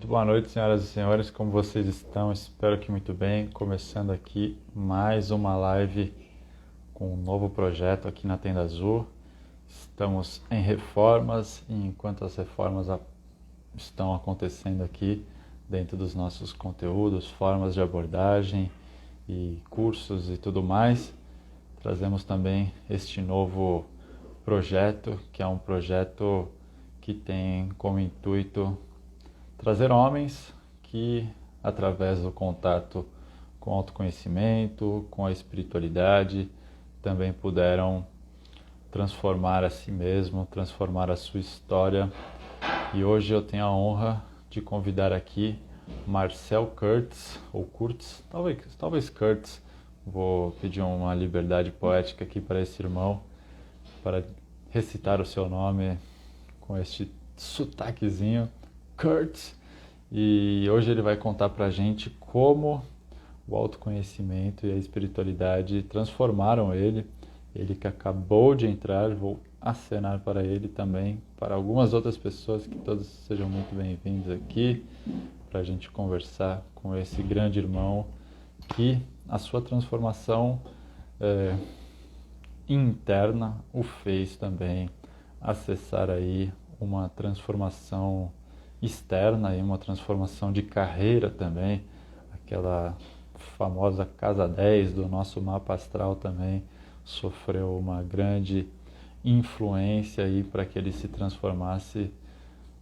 Boa noite, senhoras e senhores, como vocês estão? Espero que muito bem. Começando aqui mais uma live com um novo projeto aqui na Tenda Azul. Estamos em reformas e enquanto as reformas estão acontecendo aqui dentro dos nossos conteúdos, formas de abordagem e cursos e tudo mais, trazemos também este novo projeto, que é um projeto que tem como intuito trazer homens que, através do contato com o autoconhecimento, com a espiritualidade, também puderam transformar a si mesmo, transformar a sua história. E hoje eu tenho a honra de convidar aqui Marcel Kurtz, ou Kurtz, talvez Kurtz. Vou pedir uma liberdade poética aqui para esse irmão, para recitar o seu nome com este sotaquezinho. Kurtz, e hoje ele vai contar pra gente como o autoconhecimento e a espiritualidade transformaram ele. Ele que acabou de entrar, vou acenar para ele também, para algumas outras pessoas, que todos sejam muito bem-vindos aqui, para a gente conversar com esse grande irmão que a sua transformação interna o fez também acessar aí uma transformação externa e uma transformação de carreira também. Aquela famosa casa 10 do nosso mapa astral também sofreu uma grande influência aí para que ele se transformasse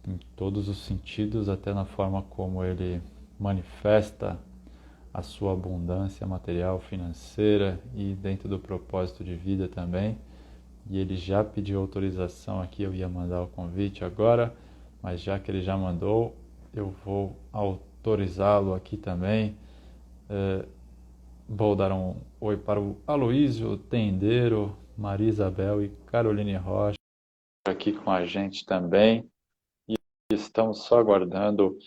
em todos os sentidos, até na forma como ele manifesta a sua abundância material, financeira e dentro do propósito de vida também. E ele já pediu autorização aqui, eu ia mandar o convite agora, mas já que ele já mandou, eu vou autorizá-lo aqui também. Vou dar um oi para o Aloísio Tendeiro, Maria Isabel e Caroline Rocha aqui com a gente também. E estamos só aguardando.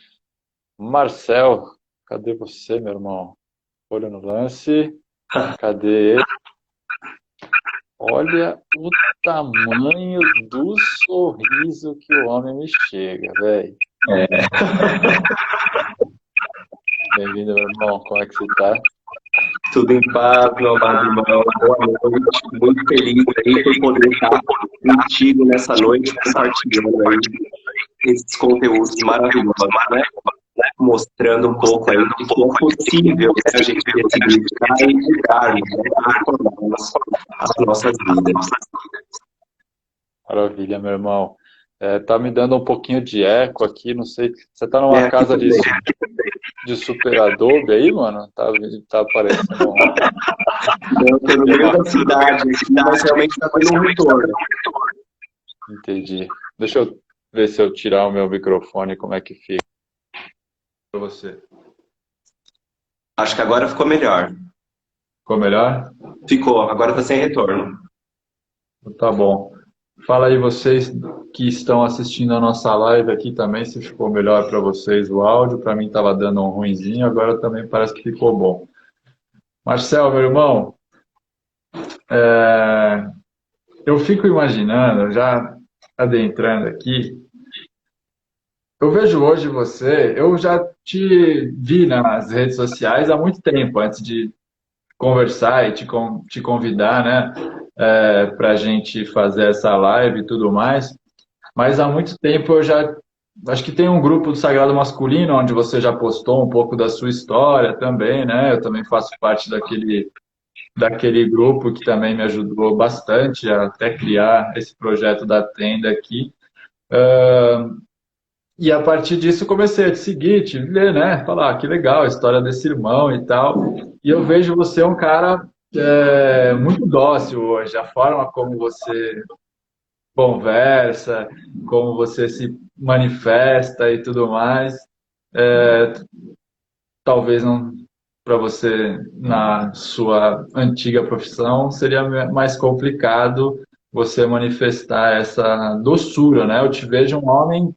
Marcel, cadê você, meu irmão? Olho no lance. Cadê ele? Olha o tamanho do sorriso que o homem me chega, velho. Bem-vindo, meu irmão. Como é que você tá? Tudo em paz, meu amado irmão. Boa noite. Muito feliz aí por poder estar contigo nessa noite, compartilhando aí esses conteúdos maravilhosos, né? Mostrando um pouco aí do que é possível, né? A gente ressignificar e mudar, né? Transformar as nossas vidas. Maravilha, meu irmão. Tá me dando um pouquinho de eco aqui, não sei. Você tá numa casa de super adobe aí, mano? Tá aparecendo Eu tô no meio da cidade aqui, mas realmente tá tendo um retorno. Entendi. Deixa eu ver se eu tirar o meu microfone, como é que fica para você. Acho que agora ficou melhor. Ficou melhor? Ficou, agora tá sem retorno. Tá bom. Fala aí vocês que estão assistindo a nossa live aqui também, se ficou melhor para vocês o áudio. Para mim estava dando um ruinzinho, agora também parece que ficou bom. Marcel, meu irmão, eu fico imaginando, já adentrando aqui, eu vejo hoje você, eu já te vi nas redes sociais há muito tempo, antes de conversar e te convidar, né, para a gente fazer essa live e tudo mais. Mas há muito tempo eu já acho que tem um grupo do Sagrado Masculino onde você já postou um pouco da sua história também, né? Eu também faço parte daquele grupo que também me ajudou bastante a até criar esse projeto da tenda aqui. E a partir disso eu comecei a te seguir, te ver, né? Falar, que legal a história desse irmão e tal. E eu vejo você um cara muito dócil hoje, a forma como você conversa, como você se manifesta e tudo mais. Talvez não para você na sua antiga profissão seria mais complicado você manifestar essa doçura, né? Eu te vejo um homem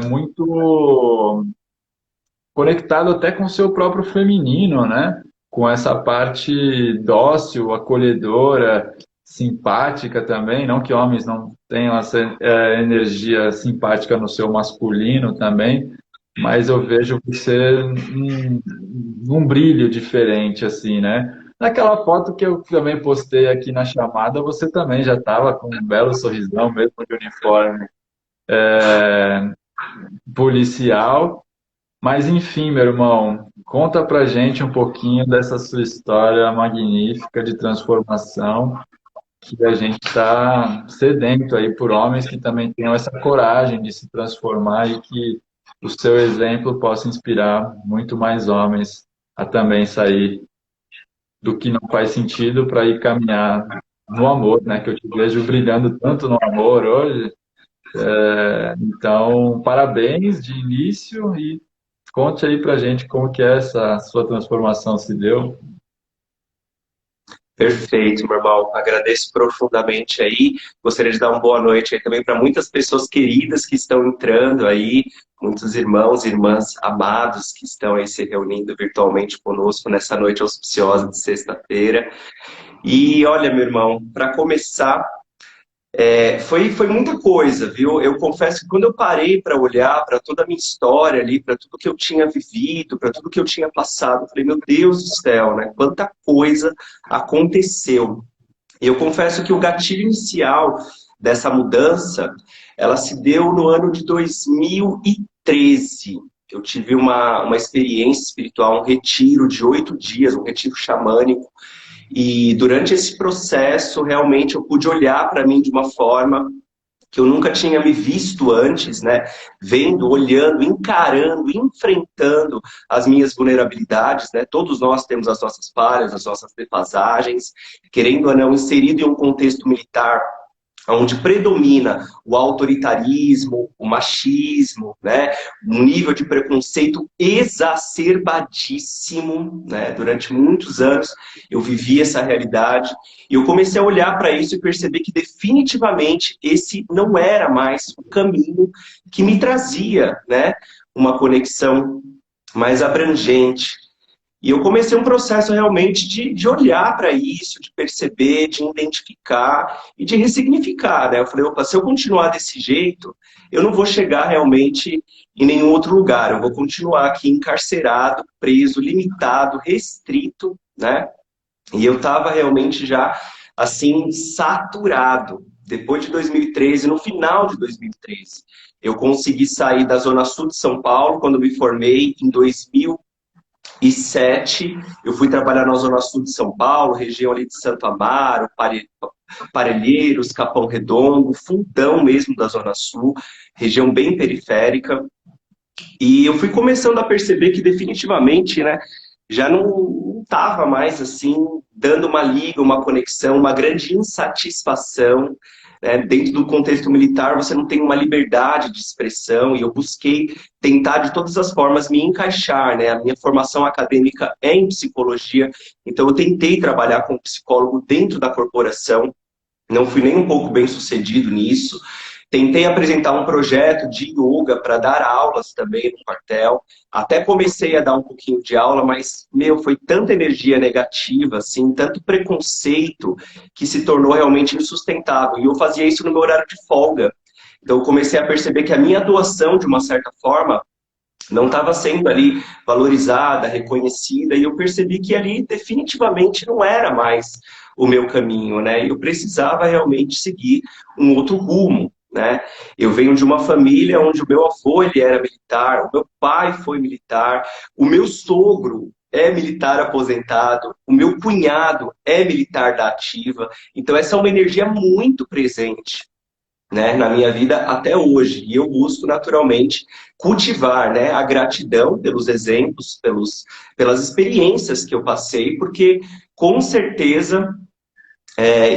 muito conectado até com o seu próprio feminino, né? Com essa parte dócil, acolhedora, simpática também. Não que homens não tenham essa energia simpática no seu masculino também, mas eu vejo você num brilho diferente, assim, né? Naquela foto que eu também postei aqui na chamada, você também já estava com um belo sorrisão, mesmo de uniforme policial. Mas enfim, meu irmão, conta pra gente um pouquinho dessa sua história magnífica de transformação, que a gente está sedento aí por homens que também tenham essa coragem de se transformar e que o seu exemplo possa inspirar muito mais homens a também sair do que não faz sentido para ir caminhar no amor, né? Que eu te vejo brilhando tanto no amor hoje. Então, parabéns de início e conte aí pra gente como que essa sua transformação se deu. Perfeito, meu irmão. Agradeço profundamente aí. Gostaria de dar uma boa noite aí também para muitas pessoas queridas que estão entrando aí, muitos irmãos e irmãs amados que estão aí se reunindo virtualmente conosco nessa noite auspiciosa de sexta-feira. E olha, meu irmão, para começar, foi muita coisa, viu? Eu confesso que quando eu parei para olhar para toda a minha história ali, para tudo que eu tinha vivido, para tudo que eu tinha passado, eu falei, meu Deus do céu, né? Quanta coisa aconteceu. E eu confesso que o gatilho inicial dessa mudança, ela se deu no ano de 2013. Eu tive uma experiência espiritual, um retiro de 8 dias, um retiro xamânico, e durante esse processo, realmente, eu pude olhar para mim de uma forma que eu nunca tinha me visto antes, né? Vendo, olhando, encarando, enfrentando as minhas vulnerabilidades, né? Todos nós temos as nossas falhas, as nossas defasagens, querendo ou não, inserido em um contexto militar, onde predomina o autoritarismo, o machismo, né? Um nível de preconceito exacerbadíssimo, né? Durante muitos anos eu vivi essa realidade e eu comecei a olhar para isso e perceber que definitivamente esse não era mais o caminho que me trazia, né? Uma conexão mais abrangente. E eu comecei um processo realmente de olhar para isso, de perceber, de identificar e de ressignificar, né? Eu falei, opa, se eu continuar desse jeito, eu não vou chegar realmente em nenhum outro lugar. Eu vou continuar aqui encarcerado, preso, limitado, restrito, né? E eu estava realmente já, assim, saturado. Depois de 2013, no final de 2013, eu consegui sair da Zona Sul de São Paulo, quando me formei em 2007, eu fui trabalhar na Zona Sul de São Paulo, região ali de Santo Amaro, Parelheiros, Capão Redondo, fundão mesmo da Zona Sul, região bem periférica. E eu fui começando a perceber que definitivamente, né, já não estava mais assim, dando uma liga, uma conexão, uma grande insatisfação, né? Dentro do contexto militar, você não tem uma liberdade de expressão, e eu busquei tentar de todas as formas me encaixar, né? A minha formação acadêmica é em psicologia, então eu tentei trabalhar como psicólogo dentro da corporação, não fui nem um pouco bem sucedido nisso. Tentei apresentar um projeto de yoga para dar aulas também no quartel. Até comecei a dar um pouquinho de aula, mas, meu, foi tanta energia negativa, assim, tanto preconceito, que se tornou realmente insustentável. E eu fazia isso no meu horário de folga. Então, eu comecei a perceber que a minha doação, de uma certa forma, não estava sendo ali valorizada, reconhecida, e eu percebi que ali definitivamente não era mais o meu caminho, né? Eu precisava realmente seguir um outro rumo, né? Eu venho de uma família onde o meu avô ele era militar, o meu pai foi militar, o meu sogro é militar aposentado, o meu cunhado é militar da ativa, então essa é uma energia muito presente, né, na minha vida até hoje. E eu busco naturalmente cultivar, né, a gratidão pelos exemplos, pelas experiências que eu passei, porque com certeza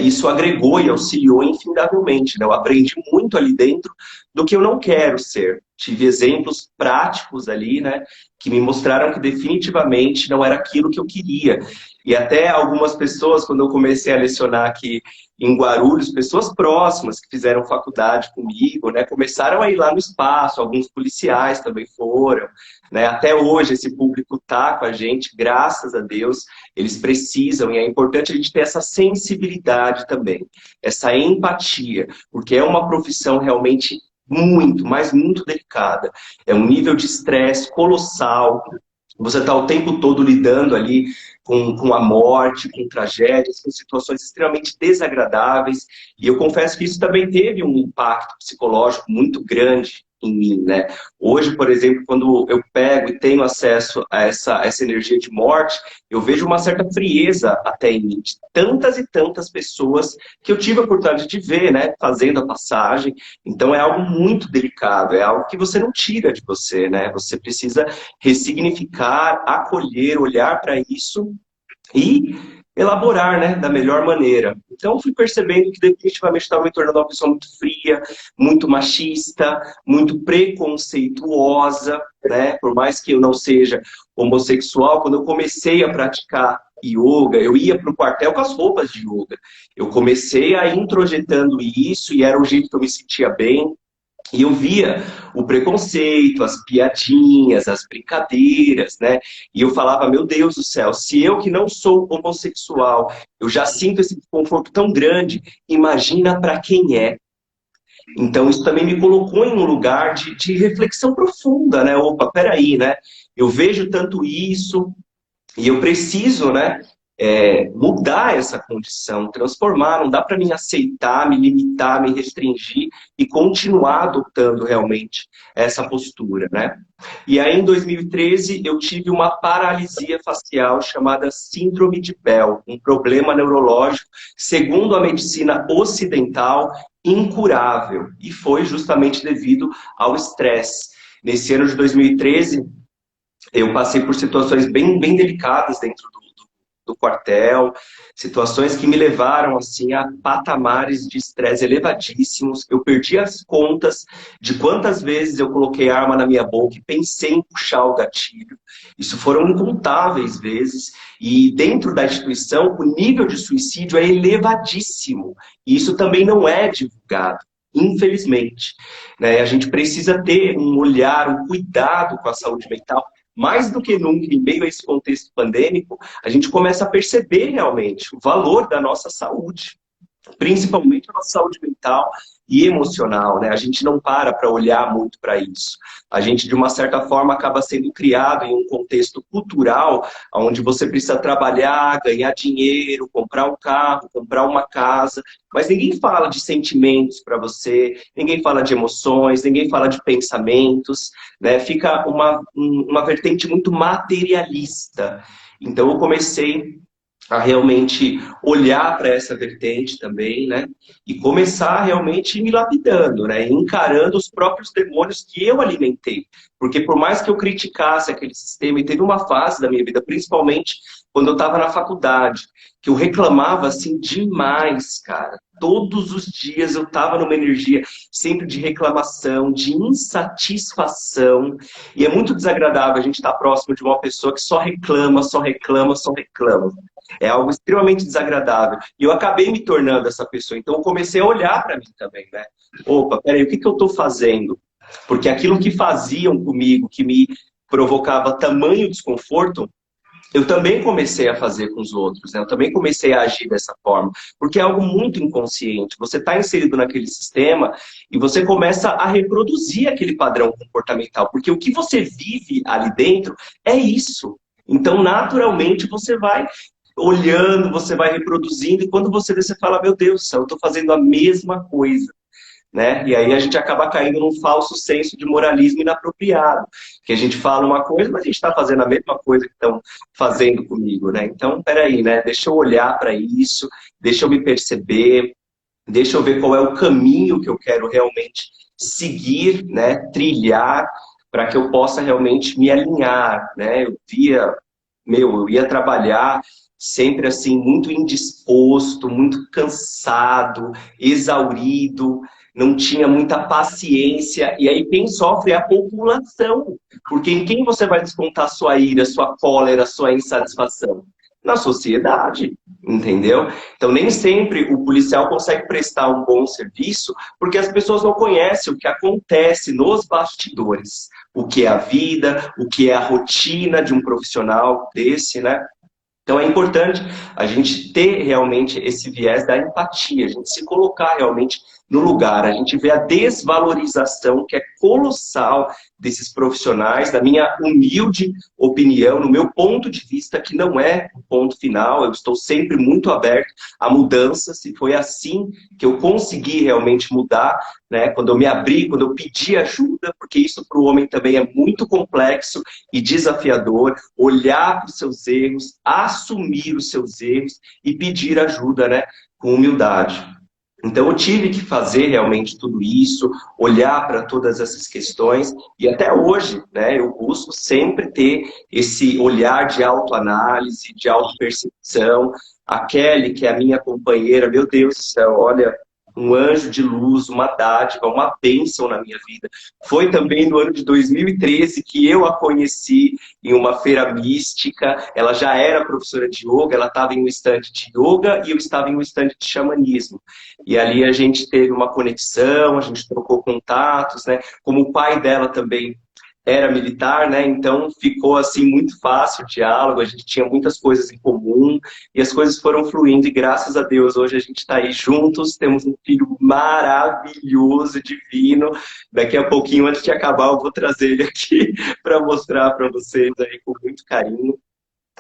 isso agregou e auxiliou infindavelmente, né? Eu aprendi muito ali dentro do que eu não quero ser. Tive exemplos práticos ali, né, que me mostraram que definitivamente não era aquilo que eu queria. E até algumas pessoas, quando eu comecei a lecionar aqui em Guarulhos, pessoas próximas que fizeram faculdade comigo, né, começaram a ir lá no espaço, alguns policiais também foram, né? Até hoje esse público está com a gente, graças a Deus, eles precisam, e é importante a gente ter essa sensibilidade também, essa empatia, porque é uma profissão realmente muito, mas muito delicada. É um nível de estresse colossal. Você está o tempo todo lidando ali com a morte, com tragédias, com situações extremamente desagradáveis. E eu confesso que isso também teve um impacto psicológico muito grande em mim, né? Hoje, por exemplo, quando eu pego e tenho acesso a essa energia de morte, eu vejo uma certa frieza até em mim, de tantas e tantas pessoas que eu tive a oportunidade de ver, né? Fazendo a passagem. Então é algo muito delicado, é algo que você não tira de você, né? Você precisa ressignificar, acolher, olhar para isso e elaborar, né, da melhor maneira. Então, fui percebendo que definitivamente estava me tornando uma pessoa muito fria, muito machista, muito preconceituosa, né? Por mais que eu não seja homossexual, quando eu comecei a praticar yoga, eu ia para o quartel com as roupas de yoga. Eu comecei a ir introjetando isso e era o jeito que eu me sentia bem. E eu via o preconceito, as piadinhas, as brincadeiras, né? E eu falava, meu Deus do céu, se eu que não sou homossexual, eu já sinto esse desconforto tão grande, imagina para quem é. Então isso também me colocou em um lugar de reflexão profunda, né? Opa, peraí, né? Eu vejo tanto isso e eu preciso, né? Mudar essa condição, transformar, não dá para mim aceitar, me limitar, me restringir e continuar adotando realmente essa postura, né? E aí em 2013 eu tive uma paralisia facial chamada síndrome de Bell, um problema neurológico, segundo a medicina ocidental, incurável, e foi justamente devido ao estresse. Nesse ano de 2013, eu passei por situações bem delicadas dentro do quartel, situações que me levaram assim a patamares de estresse elevadíssimos. Eu perdi as contas de quantas vezes eu coloquei a arma na minha boca e pensei em puxar o gatilho. Isso foram incontáveis vezes. E dentro da instituição, o nível de suicídio é elevadíssimo. E isso também não é divulgado. Infelizmente, né? A gente precisa ter um olhar, um cuidado com a saúde mental. Mais do que nunca, em meio a esse contexto pandêmico, a gente começa a perceber realmente o valor da nossa saúde, principalmente a nossa saúde mental e emocional, né? A gente não para olhar muito para isso. A gente, de uma certa forma, acaba sendo criado em um contexto cultural, onde você precisa trabalhar, ganhar dinheiro, comprar um carro, comprar uma casa, mas ninguém fala de sentimentos para você, ninguém fala de emoções, ninguém fala de pensamentos, né? Fica uma vertente muito materialista. Então, eu comecei a realmente olhar para essa vertente também, né? E começar realmente me lapidando, né? Encarando os próprios demônios que eu alimentei. Porque por mais que eu criticasse aquele sistema, e teve uma fase da minha vida, principalmente quando eu estava na faculdade, que eu reclamava assim demais, cara. Todos os dias eu estava numa energia sempre de reclamação, de insatisfação. E é muito desagradável a gente estar próximo de uma pessoa que só reclama, só reclama, só reclama. É algo extremamente desagradável. E eu acabei me tornando essa pessoa. Então eu comecei a olhar para mim também, né? Opa, peraí, o que eu estou fazendo? Porque aquilo que faziam comigo, que me provocava tamanho desconforto, eu também comecei a fazer com os outros, né? Eu também comecei a agir dessa forma, porque é algo muito inconsciente. Você está inserido naquele sistema e você começa a reproduzir aquele padrão comportamental, porque o que você vive ali dentro é isso. Então, naturalmente, você vai olhando, você vai reproduzindo, e quando você vê, você fala, meu Deus do céu, eu estou fazendo a mesma coisa. Né? E aí a gente acaba caindo num falso senso de moralismo inapropriado, que a gente fala uma coisa, mas a gente está fazendo a mesma coisa que estão fazendo comigo, né? Então, peraí, né? Deixa eu olhar para isso, deixa eu me perceber, deixa eu ver qual é o caminho que eu quero realmente seguir, né? Trilhar, para que eu possa realmente me alinhar, né? Eu ia trabalhar sempre assim, muito indisposto, muito cansado, exaurido, não tinha muita paciência. E aí quem sofre é a população. Porque em quem você vai descontar sua ira, sua cólera, sua insatisfação? Na sociedade, entendeu? Então nem sempre o policial consegue prestar um bom serviço porque as pessoas não conhecem o que acontece nos bastidores. O que é a vida, o que é a rotina de um profissional desse, né? Então é importante a gente ter realmente esse viés da empatia, a gente se colocar realmente no lugar. A gente vê a desvalorização que é colossal desses profissionais, da minha humilde opinião, no meu ponto de vista, que não é o ponto final. Eu estou sempre muito aberto a mudanças, e foi assim que eu consegui realmente mudar, né? Quando eu me abri, quando eu pedi ajuda, porque isso para o homem também é muito complexo e desafiador, olhar para os seus erros, assumir os seus erros e pedir ajuda, né? Com humildade. Então eu tive que fazer realmente tudo isso, olhar para todas essas questões, e até hoje, né, eu busco sempre ter esse olhar de autoanálise, de autopercepção. A Kelly, que é a minha companheira, meu Deus do céu, olha, um anjo de luz, uma dádiva, uma bênção na minha vida. Foi também no ano de 2013 que eu a conheci em uma feira mística. Ela já era professora de yoga, ela estava em um stand de yoga e eu estava em um stand de xamanismo. E ali a gente teve uma conexão, a gente trocou contatos, né? Como o pai dela também era militar, né? Então ficou assim muito fácil o diálogo, a gente tinha muitas coisas em comum e as coisas foram fluindo, e graças a Deus hoje a gente está aí juntos, temos um filho maravilhoso, divino. Daqui a pouquinho, antes de acabar, eu vou trazer ele aqui para mostrar para vocês aí com muito carinho.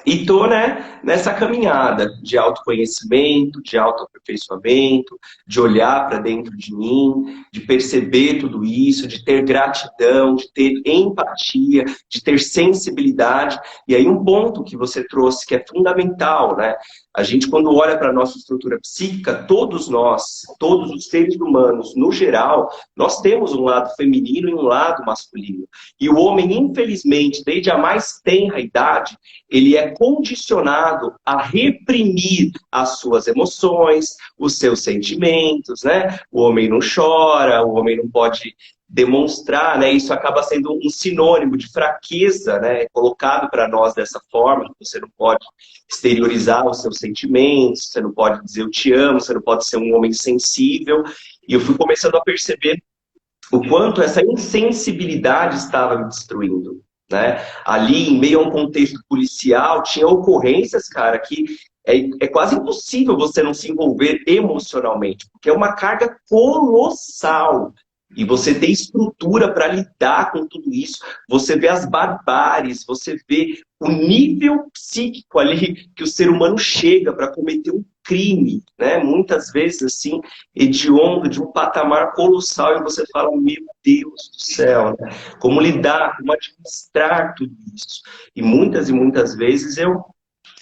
E tô, né, nessa caminhada de autoconhecimento, de autoaperfeiçoamento, de olhar para dentro de mim, de perceber tudo isso, de ter gratidão, de ter empatia, de ter sensibilidade. E aí um ponto que você trouxe que é fundamental, né? A gente, quando olha para a nossa estrutura psíquica, todos nós, todos os seres humanos, no geral, nós temos um lado feminino e um lado masculino. E o homem, infelizmente, desde a mais tenra idade, ele é condicionado a reprimir as suas emoções, os seus sentimentos, né? O homem não chora, o homem não pode demonstrar, né? Isso acaba sendo um sinônimo de fraqueza, né? Colocado para nós dessa forma, que você não pode exteriorizar os seus sentimentos, você não pode dizer eu te amo, você não pode ser um homem sensível. E eu fui começando a perceber o quanto essa insensibilidade estava me destruindo, né? Ali, em meio a um contexto policial, tinha ocorrências, cara, que é quase impossível você não se envolver emocionalmente, porque é uma carga colossal. E você tem estrutura para lidar com tudo isso. Você vê as barbáries, você vê o nível psíquico ali que o ser humano chega para cometer um crime, né? Muitas vezes, assim, hediondo, de um patamar colossal, e você fala, meu Deus do céu, né? Como lidar, como administrar tudo isso. E muitas vezes eu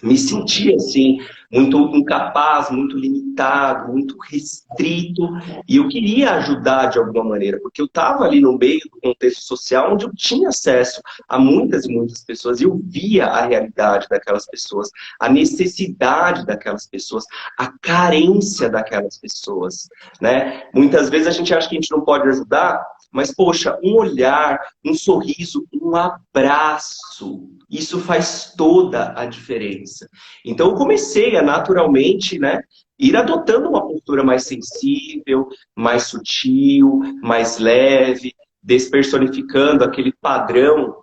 me senti assim, muito incapaz, muito limitado, muito restrito, e eu queria ajudar de alguma maneira, porque eu estava ali no meio do contexto social onde eu tinha acesso a muitas e muitas pessoas, e eu via a realidade daquelas pessoas, a necessidade daquelas pessoas, a carência daquelas pessoas, né? Muitas vezes a gente acha que a gente não pode ajudar, mas, poxa, um olhar, um sorriso, um abraço, isso faz toda a diferença. Então, eu comecei a naturalmente, né, ir adotando uma postura mais sensível, mais sutil, mais leve, despersonificando aquele padrão,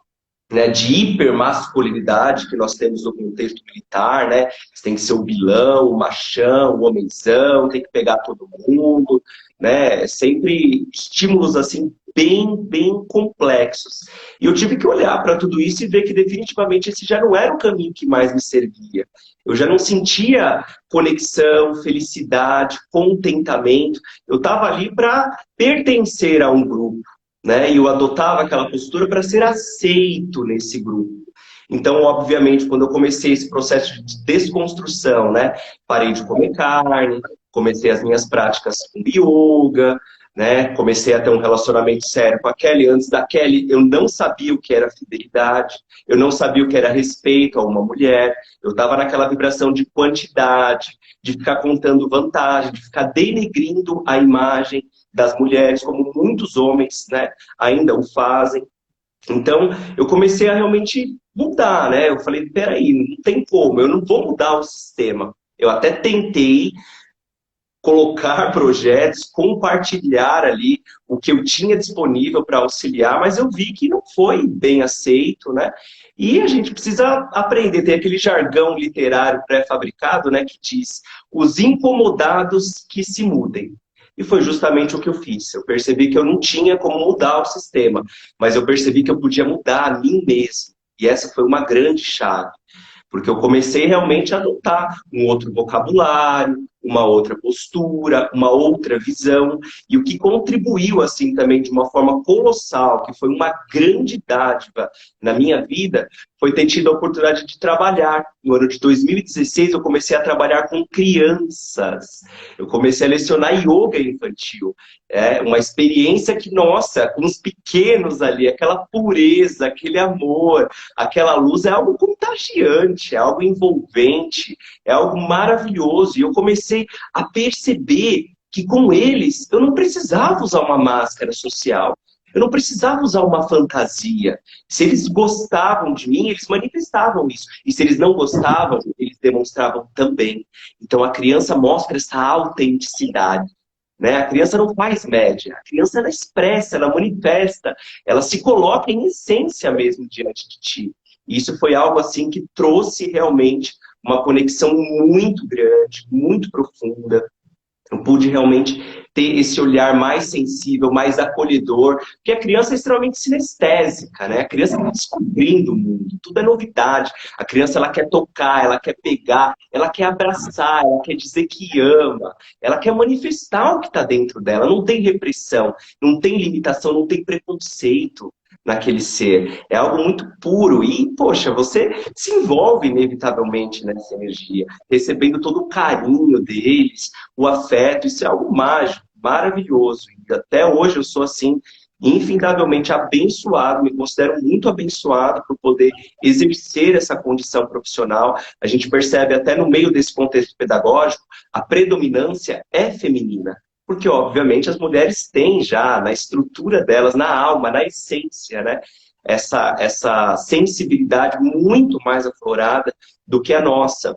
né, de hipermasculinidade que nós temos no contexto militar, né? Você tem que ser o vilão, o machão, o homenzão, tem que pegar todo mundo, né? Sempre estímulos assim bem complexos. E eu tive que olhar para tudo isso e ver que definitivamente esse já não era o caminho que mais me servia. Eu já não sentia conexão, felicidade, contentamento. Eu estava ali para pertencer a um grupo, né? E eu adotava aquela postura para ser aceito nesse grupo. Então, obviamente, quando eu comecei esse processo de desconstrução, né? Parei de comer carne, comecei as minhas práticas com yoga, né? Comecei a ter um relacionamento sério com a Kelly. Antes da Kelly, eu não sabia o que era fidelidade, eu não sabia o que era respeito a uma mulher. Eu estava naquela vibração de quantidade, de ficar contando vantagem, de ficar denegrindo a imagem das mulheres, como muitos homens, né, ainda o fazem. Então, eu comecei a realmente mudar, né? Eu falei, peraí, não tem como, eu não vou mudar o sistema. Eu até tentei colocar projetos, compartilhar ali o que eu tinha disponível para auxiliar, mas eu vi que não foi bem aceito, né? E a gente precisa aprender, tem aquele jargão literário pré-fabricado, né, que diz, os incomodados que se mudem. E foi justamente o que eu fiz. Eu percebi que eu não tinha como mudar o sistema, mas eu percebi que eu podia mudar a mim mesmo. E essa foi uma grande chave. Porque eu comecei realmente a adotar um outro vocabulário, uma outra postura, uma outra visão, e o que contribuiu assim também de uma forma colossal, que foi uma grande dádiva na minha vida, foi ter tido a oportunidade de trabalhar. No ano de 2016 eu comecei a trabalhar com crianças. Eu comecei a lecionar yoga infantil. É uma experiência que, nossa, com os pequenos ali, aquela pureza, aquele amor, aquela luz é algo contagiante, é algo envolvente, é algo maravilhoso. E eu comecei a perceber que com eles eu não precisava usar uma máscara social. Eu não precisava usar uma fantasia. Se eles gostavam de mim, eles manifestavam isso. E se eles não gostavam, eles demonstravam também. Então a criança mostra essa autenticidade. Né? A criança não faz média, a criança ela expressa, ela manifesta, ela se coloca em essência mesmo diante de ti. E isso foi algo assim que trouxe realmente uma conexão muito grande, muito profunda. Eu pude realmente ter esse olhar mais sensível, mais acolhedor, porque a criança é extremamente sinestésica, né? A criança está descobrindo o mundo, tudo é novidade. A criança ela quer tocar, ela quer pegar, ela quer abraçar, ela quer dizer que ama, ela quer manifestar o que está dentro dela. Não tem repressão, não tem limitação, não tem preconceito naquele ser. É algo muito puro e, poxa, você se envolve inevitavelmente nessa energia, recebendo todo o carinho deles, o afeto, isso é algo mágico, maravilhoso. E até hoje eu sou assim, infindavelmente abençoado, me considero muito abençoado por poder exercer essa condição profissional. A gente percebe até no meio desse contexto pedagógico, a predominância é feminina. Porque, obviamente, as mulheres têm já na estrutura delas, na alma, na essência, né? Essa sensibilidade muito mais aflorada do que a nossa.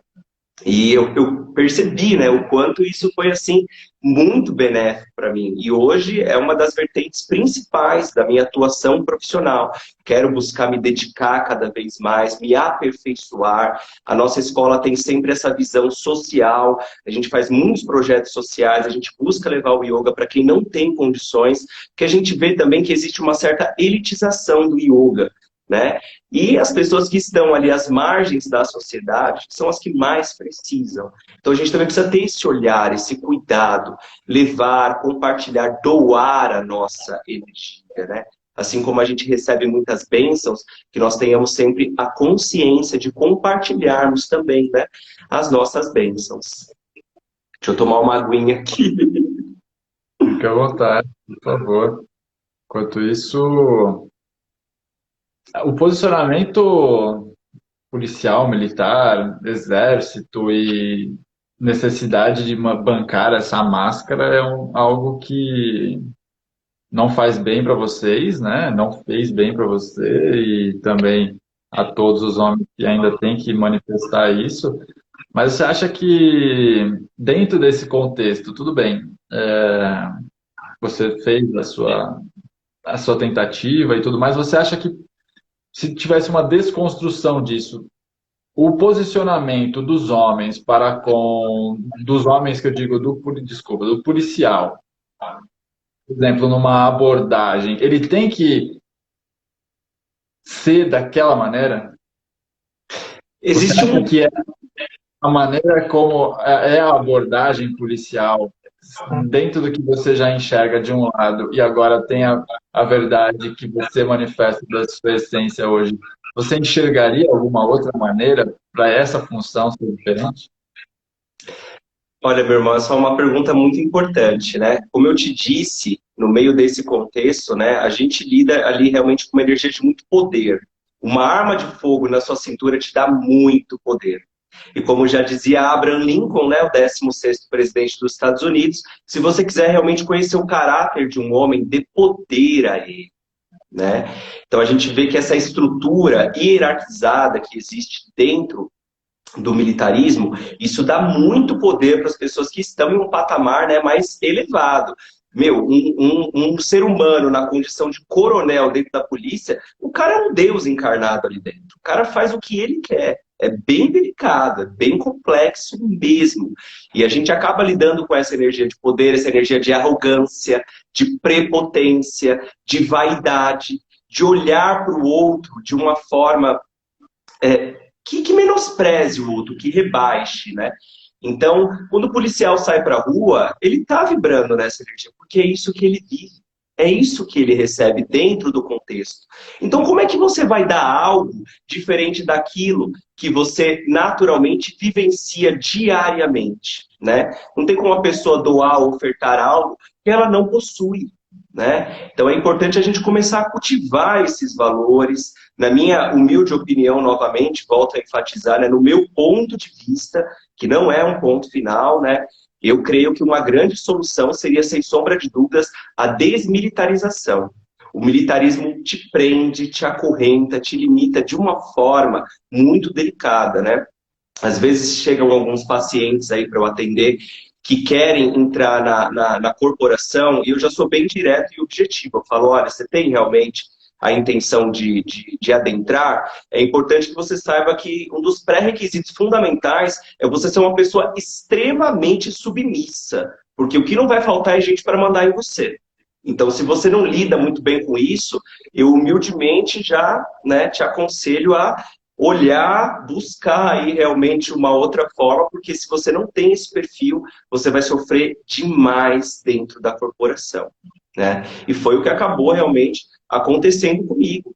E eu percebi, né, o quanto isso foi, assim, muito benéfico para mim. E hoje é uma das vertentes principais da minha atuação profissional. Quero buscar me dedicar cada vez mais, me aperfeiçoar. A nossa escola tem sempre essa visão social. A gente faz muitos projetos sociais, a gente busca levar o yoga para quem não tem condições, porque a gente vê também que existe uma certa elitização do yoga, né? E as pessoas que estão ali às margens da sociedade são as que mais precisam. Então a gente também precisa ter esse olhar, esse cuidado, levar, compartilhar, doar a nossa energia, né? Assim como a gente recebe muitas bênçãos, que nós tenhamos sempre a consciência de compartilharmos também, né, as nossas bênçãos. Deixa eu tomar uma aguinha aqui. Fique à vontade, por favor. Enquanto isso, o posicionamento policial, militar, exército e necessidade de bancar essa máscara é algo que não faz bem para vocês, né? Não fez bem para você e também a todos os homens que ainda têm que manifestar isso. Mas você acha que dentro desse contexto, tudo bem, você fez a sua tentativa e tudo mais, você acha que se tivesse uma desconstrução disso, o posicionamento dos homens para com, dos homens que eu digo, desculpa, do policial, por exemplo, numa abordagem, ele tem que ser daquela maneira? Você Existe acha um que é a maneira como é a abordagem policial, dentro do que você já enxerga de um lado, e agora tem a verdade que você manifesta da sua essência hoje, você enxergaria alguma outra maneira para essa função ser diferente? Olha, meu irmão, essa é uma pergunta muito importante, né? Como eu te disse, no meio desse contexto, né, a gente lida ali realmente com uma energia de muito poder. Uma arma de fogo na sua cintura te dá muito poder. E como já dizia Abraham Lincoln, né, o 16º presidente dos Estados Unidos, se você quiser realmente conhecer o caráter de um homem, dê poder a ele, né? Então a gente vê que essa estrutura hierarquizada que existe dentro do militarismo, isso dá muito poder para as pessoas que estão em um patamar, né, mais elevado. Meu, um ser humano na condição de coronel dentro da polícia, o cara é um deus encarnado ali dentro. O cara faz o que ele quer. é bem delicado, é bem complexo mesmo. E a gente acaba lidando com essa energia de poder, essa energia de arrogância, de prepotência, de vaidade, de olhar para o outro de uma forma que menospreze o outro, que rebaixe, né? Então, quando o policial sai para a rua, ele está vibrando nessa energia, porque é isso que ele vive, é isso que ele recebe dentro do contexto. Então, como é que você vai dar algo diferente daquilo que você naturalmente vivencia diariamente, né? Não tem como uma pessoa doar ou ofertar algo que ela não possui, né? Então, é importante a gente começar a cultivar esses valores. Na minha humilde opinião, novamente, volto a enfatizar, né, no meu ponto de vista, que não é um ponto final, né? Eu creio que uma grande solução seria, sem sombra de dúvidas, a desmilitarização. O militarismo te prende, te acorrenta, te limita de uma forma muito delicada, né? Às vezes chegam alguns pacientes aí para eu atender que querem entrar na corporação e eu já sou bem direto e objetivo. Eu falo, olha, você tem realmente a intenção de adentrar? É importante que você saiba que um dos pré-requisitos fundamentais é você ser uma pessoa extremamente submissa, porque o que não vai faltar é gente para mandar em você. Então, se você não lida muito bem com isso, eu humildemente já, né, te aconselho a olhar, buscar aí realmente uma outra forma, porque se você não tem esse perfil, você vai sofrer demais dentro da corporação, né? E foi o que acabou realmente acontecendo comigo.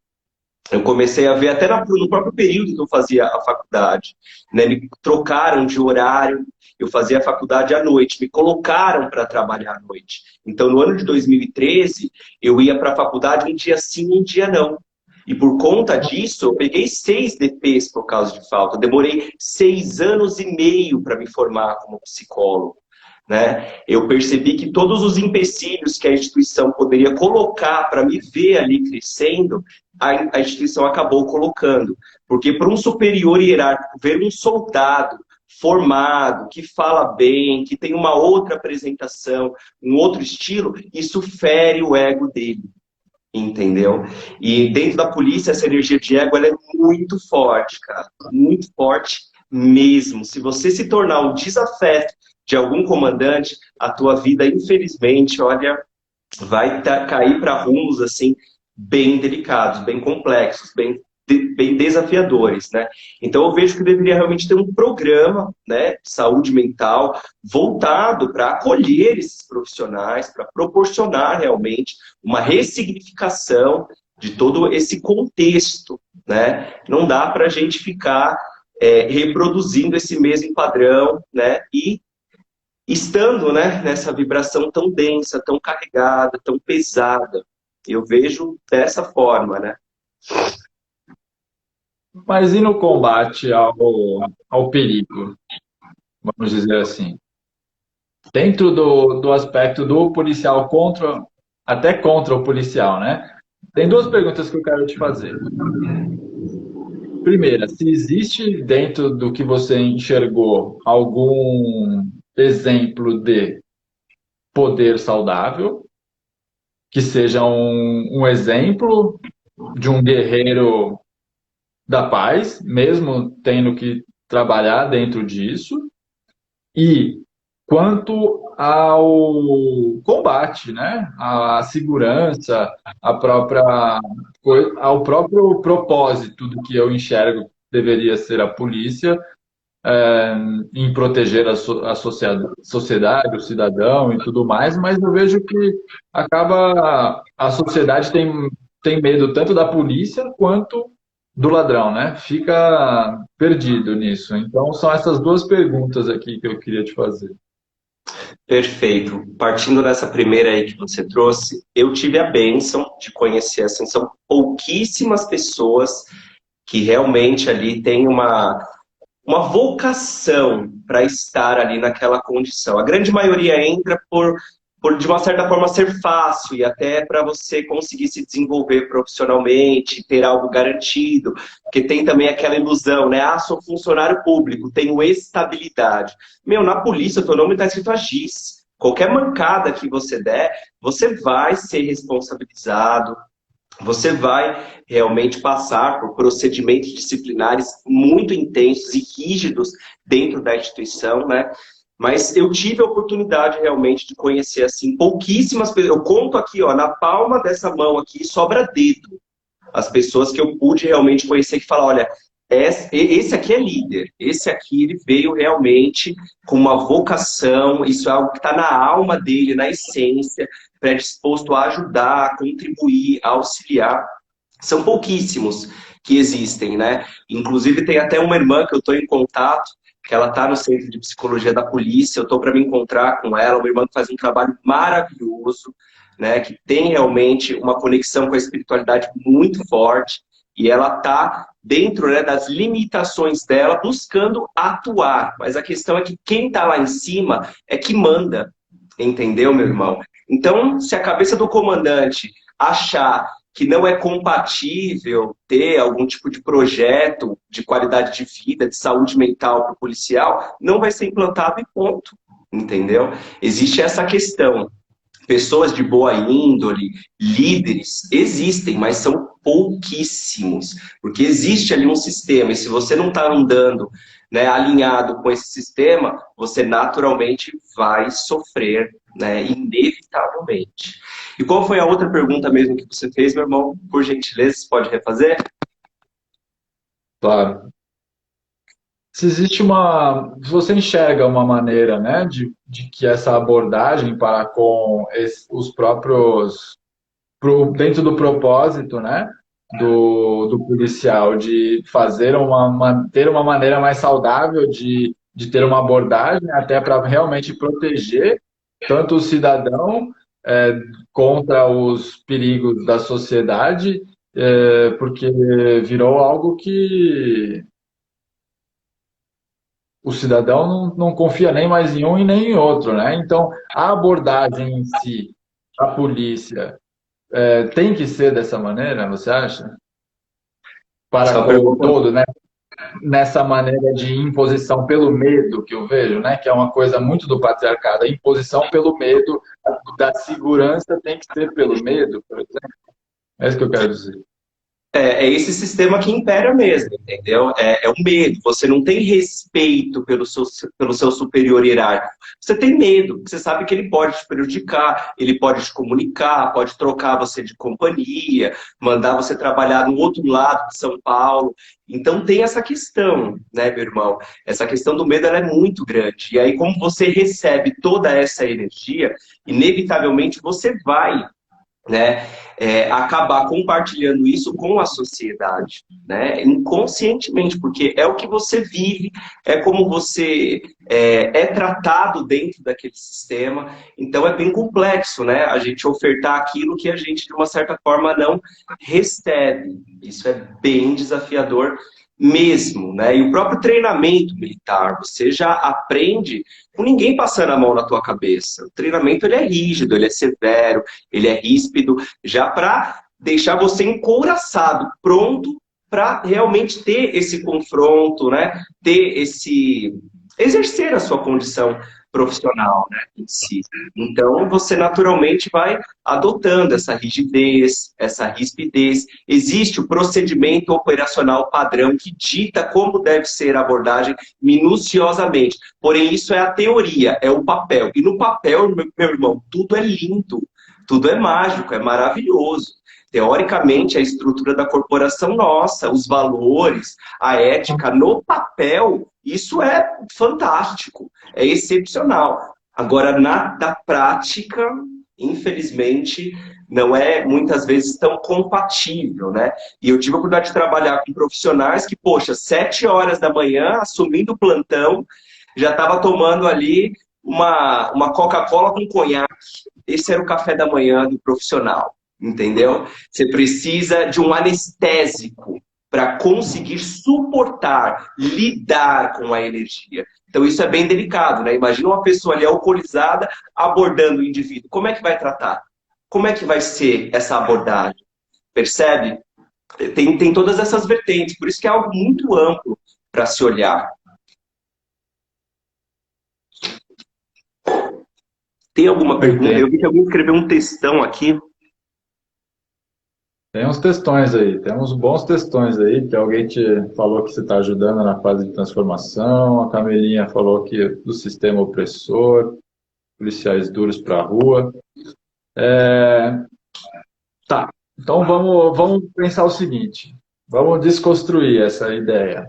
Eu comecei a ver até no próprio período que eu fazia a faculdade, né? Me trocaram de horário, eu fazia a faculdade à noite, me colocaram para trabalhar à noite. Então, no ano de 2013, eu ia para a faculdade um dia sim, um dia não. E por conta disso, eu peguei 6 DPs por causa de falta. Eu demorei 6 anos e meio para me formar como psicólogo, né? Eu percebi que todos os empecilhos que a instituição poderia colocar para me ver ali crescendo, a instituição acabou colocando. Porque para um superior hierárquico ver um soldado formado, que fala bem, que tem uma outra apresentação, um outro estilo, isso fere o ego dele. Entendeu? E dentro da polícia, essa energia de ego ela é muito forte, cara. Muito forte mesmo. Se você se tornar um desafeto de algum comandante, a tua vida, infelizmente, olha, vai cair para rumos assim, bem delicados, bem complexos, bem desafiadores, né? Então eu vejo que deveria realmente ter um programa, né, de saúde mental voltado para acolher esses profissionais, para proporcionar realmente uma ressignificação de todo esse contexto, né? Não dá para a gente ficar reproduzindo esse mesmo padrão, né? E estando, né, nessa vibração tão densa, tão carregada, tão pesada. Eu vejo dessa forma, né? Mas e no combate ao perigo, vamos dizer assim? Dentro do aspecto do policial até contra o policial, né? Tem duas perguntas que eu quero te fazer. Primeira, se existe dentro do que você enxergou algum exemplo de poder saudável, que seja um exemplo de um guerreiro da paz, mesmo tendo que trabalhar dentro disso, e quanto ao combate, né? A segurança, ao próprio propósito do que eu enxergo deveria ser a polícia, em proteger a sociedade, o cidadão e tudo mais, mas eu vejo que a sociedade tem medo tanto da polícia quanto do ladrão, né? Fica perdido nisso. Então, são essas duas perguntas aqui que eu queria te fazer. Perfeito. Partindo dessa primeira aí que você trouxe, eu tive a bênção de conhecer, assim, são pouquíssimas pessoas que realmente ali têm uma vocação para estar ali naquela condição. A grande maioria entra por de uma certa forma, ser fácil e até para você conseguir se desenvolver profissionalmente, ter algo garantido, porque tem também aquela ilusão, né? Ah, sou funcionário público, tenho estabilidade. Meu, na polícia o teu nome está escrito AGIS. Qualquer mancada que você der, você vai ser responsabilizado, você vai realmente passar por procedimentos disciplinares muito intensos e rígidos dentro da instituição, né? Mas eu tive a oportunidade realmente de conhecer assim pouquíssimas pessoas. Eu conto aqui, ó, na palma dessa mão aqui, sobra dedo. As pessoas que eu pude realmente conhecer que falam, olha, esse aqui é líder, esse aqui ele veio realmente com uma vocação, isso é algo que está na alma dele, na essência, predisposto a ajudar, a contribuir, a auxiliar. São pouquíssimos que existem, né? Inclusive tem até uma irmã que eu estou em contato, que ela está no centro de psicologia da polícia, eu estou para me encontrar com ela, uma irmã que faz um trabalho maravilhoso, né? Que tem realmente uma conexão com a espiritualidade muito forte, e ela está dentro, né, das limitações dela, buscando atuar. Mas a questão é que quem está lá em cima é que manda, entendeu, meu irmão? Então, se a cabeça do comandante achar que não é compatível ter algum tipo de projeto de qualidade de vida, de saúde mental para o policial, não vai ser implantado e ponto, entendeu? Existe essa questão. Pessoas de boa índole, líderes, existem, mas são pouquíssimos, porque existe ali um sistema, e se você não está andando, né, alinhado com esse sistema, você naturalmente vai sofrer, né, inevitavelmente. E qual foi a outra pergunta mesmo que você fez, meu irmão? Por gentileza, você pode refazer? Claro. Se você enxerga uma maneira, né, de que essa abordagem para com os próprios, dentro do propósito, né, do policial, de fazer ter uma maneira mais saudável de ter uma abordagem até para realmente proteger tanto o cidadão é, contra os perigos da sociedade, porque virou algo que o cidadão não confia nem mais em um e nem em outro, né? Então, a abordagem em si, a polícia, tem que ser dessa maneira, você acha? Essa é Para uma com o pergunta. todo, né? Nessa maneira de imposição pelo medo que eu vejo, né? Que é uma coisa muito do patriarcado, a imposição pelo medo, da segurança tem que ser pelo medo, por exemplo. É isso que eu quero dizer. É esse sistema que impera mesmo, entendeu? É o medo. Você não tem respeito pelo seu superior hierárquico. Você tem medo, porque você sabe que ele pode te prejudicar, ele pode te comunicar, pode trocar você de companhia, mandar você trabalhar no outro lado de São Paulo. Então tem essa questão, né, meu irmão? Essa questão do medo ela é muito grande. E aí, como você recebe toda essa energia, inevitavelmente você vai, né, acabar compartilhando isso com a sociedade, né, inconscientemente, porque é o que você vive, é como você é tratado dentro daquele sistema, então é bem complexo, né, a gente ofertar aquilo que a gente, de uma certa forma, não recebe. Isso é bem desafiador mesmo, né, e o próprio treinamento militar, você já aprende com ninguém passando a mão na tua cabeça. O treinamento ele é rígido, ele é severo, ele é ríspido, já para deixar você encouraçado, pronto para realmente ter esse confronto, né? Ter esse exercer a sua condição profissional, né, em si. Então, você naturalmente vai adotando essa rigidez, essa rispidez. Existe o procedimento operacional padrão que dita como deve ser a abordagem minuciosamente. Porém, isso é a teoria, é o papel. E no papel, meu irmão, tudo é lindo, tudo é mágico, é maravilhoso. Teoricamente, a estrutura da corporação nossa, os valores, a ética no papel, isso é fantástico, é excepcional. Agora, da prática, infelizmente, não é muitas vezes tão compatível, né? E eu tive a oportunidade de trabalhar com profissionais que, poxa, 7 horas da manhã, assumindo o plantão, já estava tomando ali uma Coca-Cola com conhaque. Esse era o café da manhã do profissional, entendeu? Você precisa de um anestésico para conseguir suportar, lidar com a energia. Então isso é bem delicado, né? Imagina uma pessoa ali alcoolizada abordando o indivíduo. Como é que vai tratar? Como é que vai ser essa abordagem? Percebe? Tem todas essas vertentes, por isso que é algo muito amplo para se olhar. Tem alguma Eu pergunta? entendo. Eu vi que alguém escreveu um textão aqui. Tem uns textões aí, tem uns bons textões aí, que alguém te falou que você está ajudando na fase de transformação, a Camelinha falou que do sistema opressor, policiais duros para a rua. Tá, então vamos pensar o seguinte, vamos desconstruir essa ideia.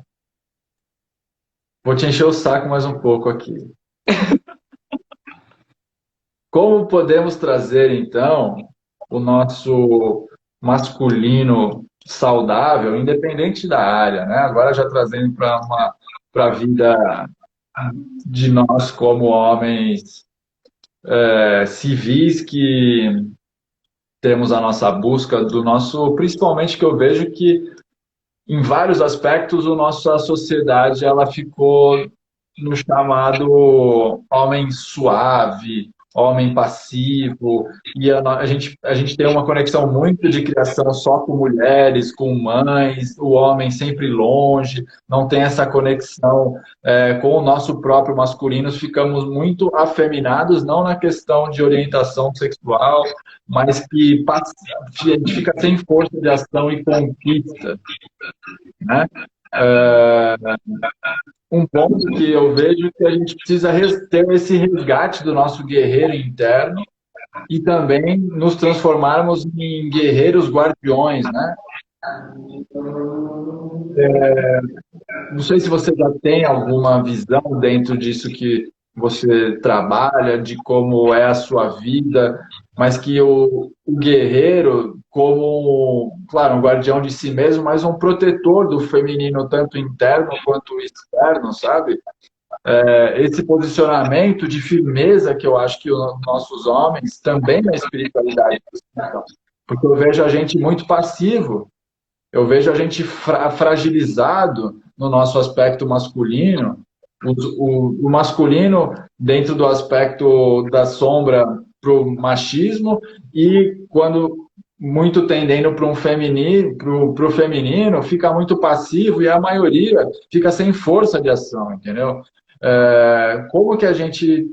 Vou te encher o saco mais um pouco aqui. Como podemos trazer, então, o nosso masculino saudável, independente da área, né? Agora já trazendo para a vida de nós como homens civis que temos a nossa busca do nosso, principalmente que eu vejo que em vários aspectos a nossa sociedade ela ficou no chamado homem suave, homem passivo, e a gente tem uma conexão muito de criação só com mulheres, com mães, o homem sempre longe, não tem essa conexão com o nosso próprio masculino, ficamos muito afeminados, não na questão de orientação sexual, mas que a gente fica sem força de ação e conquista, né? Um ponto que eu vejo que a gente precisa ter esse resgate do nosso guerreiro interno e também nos transformarmos em guerreiros guardiões, né? Não sei se você já tem alguma visão dentro disso que você trabalha, de como é a sua vida, mas que o guerreiro, como, claro, um guardião de si mesmo, mas um protetor do feminino, tanto interno quanto externo, sabe? Esse posicionamento de firmeza que eu acho que os nossos homens, também na espiritualidade, porque eu vejo a gente muito passivo, eu vejo a gente fragilizado no nosso aspecto masculino, o masculino dentro do aspecto da sombra para o machismo e quando muito tendendo para um feminino, para o feminino, fica muito passivo e a maioria fica sem força de ação, entendeu? Como que a gente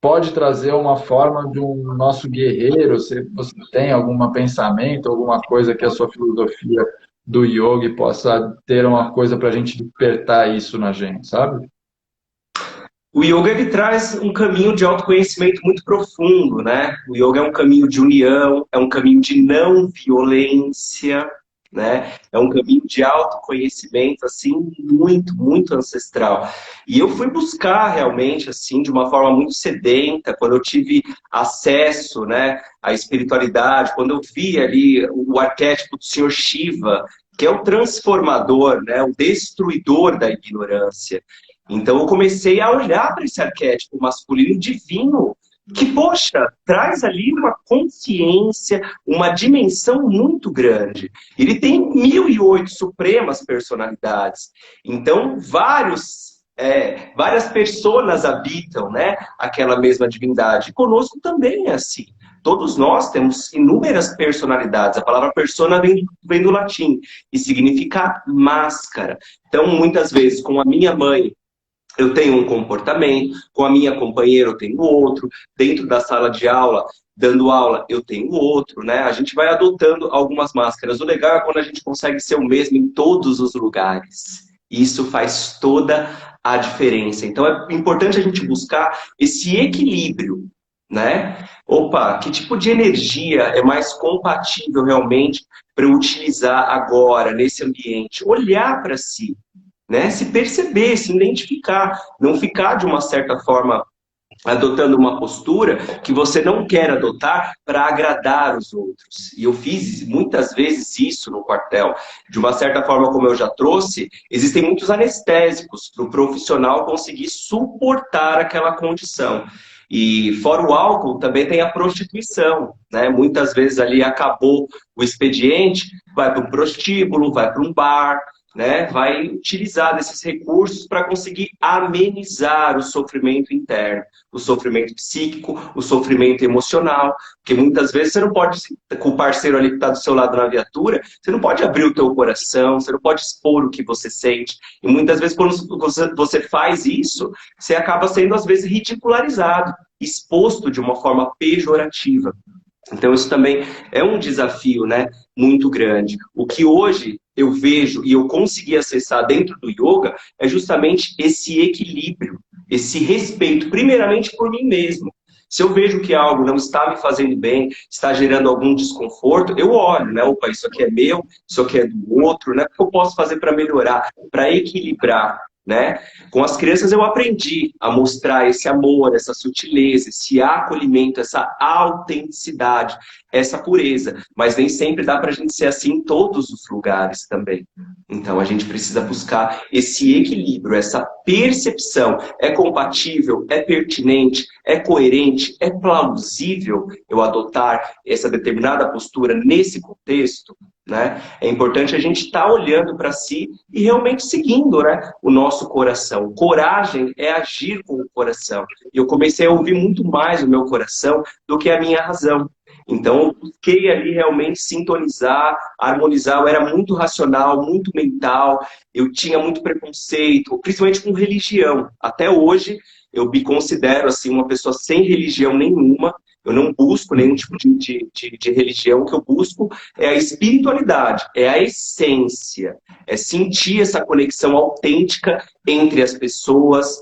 pode trazer uma forma de um nosso guerreiro, se você tem algum pensamento, alguma coisa que a sua filosofia do yoga possa ter uma coisa para a gente despertar isso na gente, sabe? O yoga ele traz um caminho de autoconhecimento muito profundo, né? O yoga é um caminho de união, é um caminho de não violência, né? É um caminho de autoconhecimento assim muito, muito ancestral. E eu fui buscar realmente assim de uma forma muito sedenta, quando eu tive acesso, né, à espiritualidade, quando eu vi ali o arquétipo do Senhor Shiva, que é o transformador, né, o destruidor da ignorância. Então eu comecei a olhar para esse arquétipo masculino divino, que, poxa, traz ali uma consciência, uma dimensão muito grande. Ele tem 1008 supremas personalidades. Então, várias personas habitam, né, aquela mesma divindade. Conosco também é assim. Todos nós temos inúmeras personalidades. A palavra persona vem do latim e significa máscara. Então, muitas vezes, com a minha mãe, eu tenho um comportamento, com a minha companheira eu tenho outro, dentro da sala de aula, dando aula, eu tenho outro, né? A gente vai adotando algumas máscaras. O legal é quando a gente consegue ser o mesmo em todos os lugares. Isso faz toda a diferença. Então é importante a gente buscar esse equilíbrio, né? Opa, que tipo de energia é mais compatível realmente para eu utilizar agora, nesse ambiente? Olhar para si, né? Se perceber, se identificar, não ficar de uma certa forma adotando uma postura que você não quer adotar para agradar os outros. E eu fiz muitas vezes isso no quartel. De uma certa forma, como eu já trouxe, existem muitos anestésicos para o profissional conseguir suportar aquela condição. E fora o álcool, também tem a prostituição, né? Muitas vezes ali acabou o expediente, vai para um prostíbulo, vai para um bar, né, vai utilizar desses recursos para conseguir amenizar o sofrimento interno, o sofrimento psíquico, o sofrimento emocional, porque muitas vezes você não pode, com o parceiro ali que está do seu lado na viatura, você não pode abrir o teu coração, você não pode expor o que você sente, e muitas vezes quando você faz isso, você acaba sendo às vezes ridicularizado, exposto de uma forma pejorativa. Então, isso também é um desafio, né, muito grande. O que hoje eu vejo e eu consegui acessar dentro do yoga é justamente esse equilíbrio, esse respeito, primeiramente por mim mesmo. Se eu vejo que algo não está me fazendo bem, está gerando algum desconforto, eu olho, né? Opa, isso aqui é meu, isso aqui é do outro, né? O que eu posso fazer para melhorar, para equilibrar, né? Com as crianças eu aprendi a mostrar esse amor, essa sutileza, esse acolhimento, essa autenticidade, essa pureza. Mas nem sempre dá para a gente ser assim em todos os lugares também. Então a gente precisa buscar esse equilíbrio, essa percepção. É compatível? É pertinente? É coerente? É plausível eu adotar essa determinada postura nesse contexto? Né? É importante a gente estar olhando para si e realmente seguindo, né, o nosso coração. Coragem é agir com o coração. E eu comecei a ouvir muito mais o meu coração do que a minha razão. Então, eu busquei ali realmente sintonizar, harmonizar. Eu era muito racional, muito mental, eu tinha muito preconceito, principalmente com religião. Até hoje, eu me considero assim, uma pessoa sem religião nenhuma. Eu não busco nenhum tipo de religião. O que eu busco é a espiritualidade, é a essência, é sentir essa conexão autêntica entre as pessoas,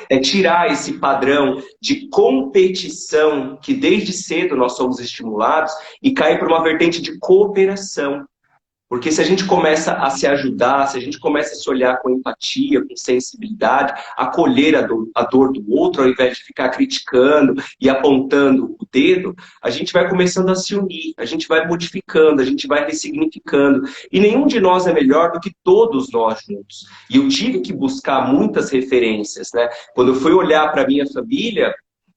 é tirar esse padrão de competição que desde cedo nós somos estimulados e cair para uma vertente de cooperação. Porque se a gente começa a se ajudar, se a gente começa a se olhar com empatia, com sensibilidade, acolher a dor do outro, ao invés de ficar criticando e apontando o dedo, a gente vai começando a se unir, a gente vai modificando, a gente vai ressignificando. E nenhum de nós é melhor do que todos nós juntos. E eu tive que buscar muitas referências, né? Quando eu fui olhar para a minha família,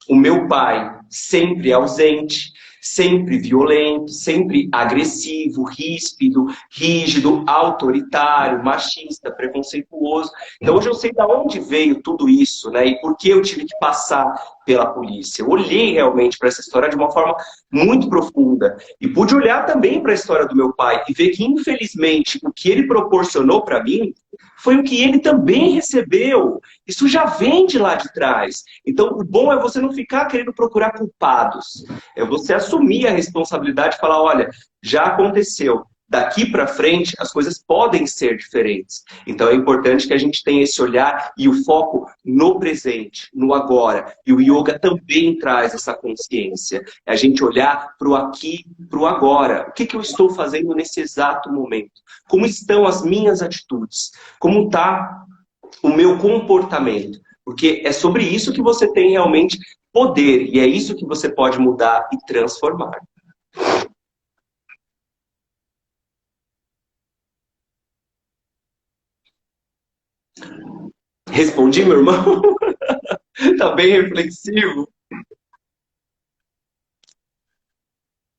o meu pai sempre ausente, sempre violento, sempre agressivo, ríspido, rígido, autoritário, machista, preconceituoso. Então hoje eu sei de onde veio tudo isso, né? E por que eu tive que passar pela polícia. Eu olhei realmente para essa história de uma forma muito profunda e pude olhar também para a história do meu pai e ver que, infelizmente, o que ele proporcionou para mim foi o que ele também recebeu. Isso já vem de lá de trás. Então, o bom é você não ficar querendo procurar culpados. É você assumir a responsabilidade e falar, olha, já aconteceu. Daqui para frente, as coisas podem ser diferentes. Então, é importante que a gente tenha esse olhar e o foco no presente, no agora. E o yoga também traz essa consciência. É a gente olhar para o aqui, para o agora. O que, que eu estou fazendo nesse exato momento? Como estão as minhas atitudes? Como está o meu comportamento? Porque é sobre isso que você tem realmente poder. E é isso que você pode mudar e transformar. Respondi, meu irmão? Tá bem reflexivo?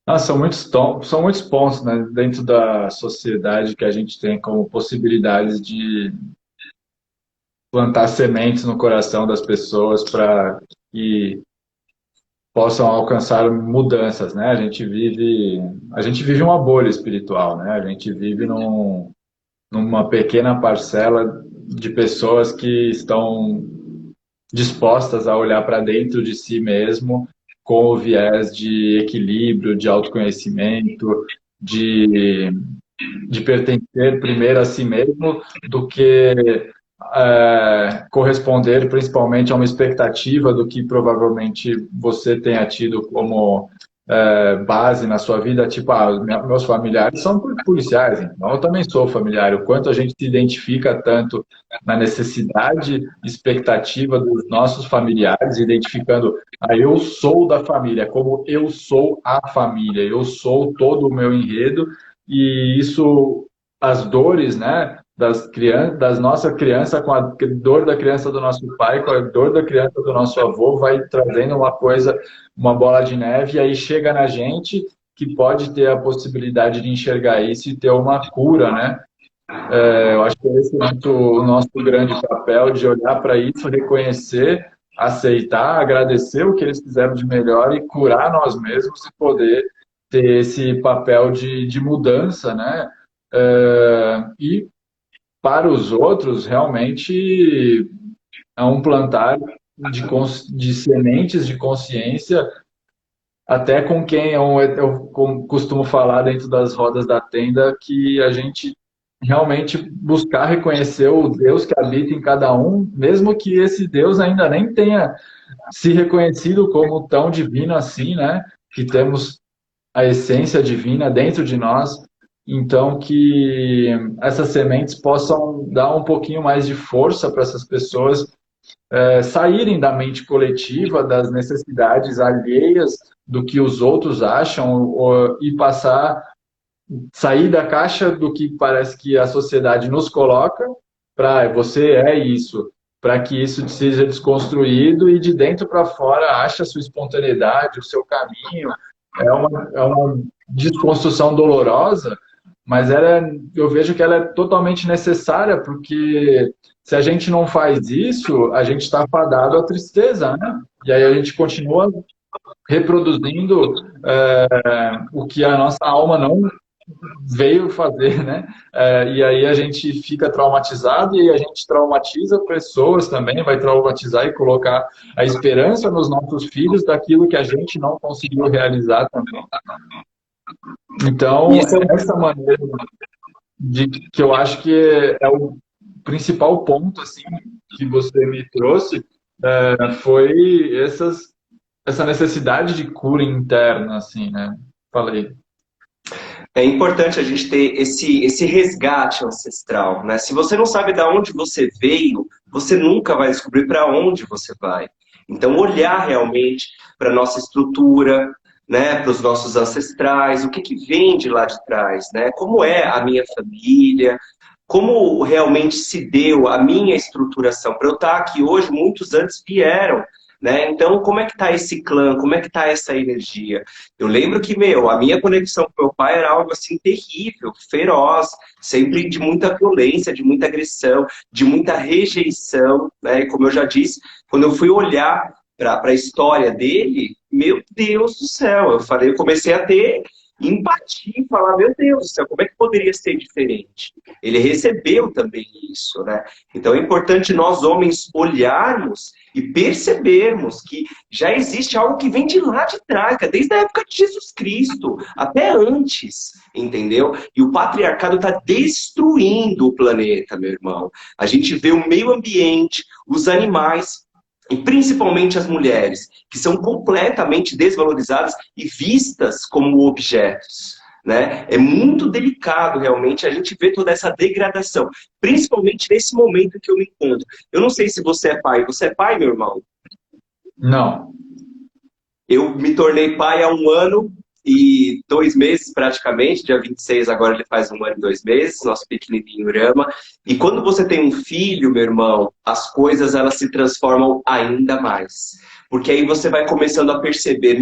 Ah, são muitos pontos, né, dentro da sociedade que a gente tem como possibilidades de plantar sementes no coração das pessoas para que possam alcançar mudanças, né? A gente vive uma bolha espiritual, né? A gente vive numa pequena parcela de pessoas que estão dispostas a olhar para dentro de si mesmo com o viés de equilíbrio, de autoconhecimento, de, de pertencer primeiro a si mesmo do que corresponder principalmente a uma expectativa do que provavelmente você tenha tido como base na sua vida, tipo, meus familiares são policiais, então eu também sou familiar. O quanto a gente se identifica tanto na necessidade, expectativa dos nossos familiares, identificando, eu sou da família, como eu sou a família, eu sou todo o meu enredo, e isso, as dores, né, das nossa criança com a dor da criança do nosso pai, com a dor da criança do nosso avô, vai trazendo uma coisa, uma bola de neve, e aí chega na gente que pode ter a possibilidade de enxergar isso e ter uma cura, né? Eu acho que esse é o nosso grande papel, de olhar para isso, reconhecer, aceitar, agradecer o que eles fizeram de melhor e curar nós mesmos e poder ter esse papel de mudança, né? E para os outros, realmente é um plantar de sementes de consciência até com quem costumo falar dentro das rodas da tenda, que a gente realmente buscar reconhecer o Deus que habita em cada um, mesmo que esse Deus ainda nem tenha se reconhecido como tão divino assim, né? Que temos a essência divina dentro de nós, então que essas sementes possam dar um pouquinho mais de força para essas pessoas saírem da mente coletiva, das necessidades alheias do que os outros acham, e sair da caixa do que parece que a sociedade nos coloca, para você é isso, para que isso seja desconstruído e de dentro para fora ache a sua espontaneidade, o seu caminho. É uma desconstrução dolorosa, mas eu vejo que ela é totalmente necessária, porque se a gente não faz isso, a gente está fadado à tristeza, né? E aí a gente continua reproduzindo o que a nossa alma não veio fazer, né? E aí a gente fica traumatizado e a gente traumatiza pessoas também, vai traumatizar e colocar a esperança nos nossos filhos daquilo que a gente não conseguiu realizar também. Então, Isso é essa maneira que eu acho que é o principal ponto assim que você me trouxe foi essa necessidade de cura interna, assim, né? Falei. É importante a gente ter esse resgate ancestral, né? Se você não sabe de onde você veio, você nunca vai descobrir para onde você vai. Então, olhar realmente para a nossa estrutura, né? Para os nossos ancestrais, o que vem de lá de trás, né? Como é a minha família, como realmente se deu a minha estruturação. Para eu estar aqui hoje, muitos antes vieram, né? Então, como é que tá esse clã? Como é que tá essa energia? Eu lembro que, a minha conexão com meu pai era algo assim terrível, feroz, sempre de muita violência, de muita agressão, de muita rejeição, né? E como eu já disse, quando eu fui olhar para a história dele, meu Deus do céu, eu comecei a ter empatia, falar, meu Deus do céu, como é que poderia ser diferente? Ele recebeu também isso, né? Então é importante nós homens olharmos e percebermos que já existe algo que vem de lá de trás, desde a época de Jesus Cristo, até antes, entendeu? E o patriarcado está destruindo o planeta, meu irmão. A gente vê o meio ambiente, os animais, e principalmente as mulheres, que são completamente desvalorizadas e vistas como objetos. Né? É muito delicado, realmente, a gente ver toda essa degradação, principalmente nesse momento que eu me encontro. Eu não sei se você é pai. Você é pai, meu irmão? Não. Eu me tornei pai há 1 ano e 2 meses, praticamente. Dia 26, agora ele faz 1 ano e 2 meses, nosso pequenininho Rama. E quando você tem um filho, meu irmão, as coisas elas se transformam ainda mais. Porque aí você vai começando a perceber,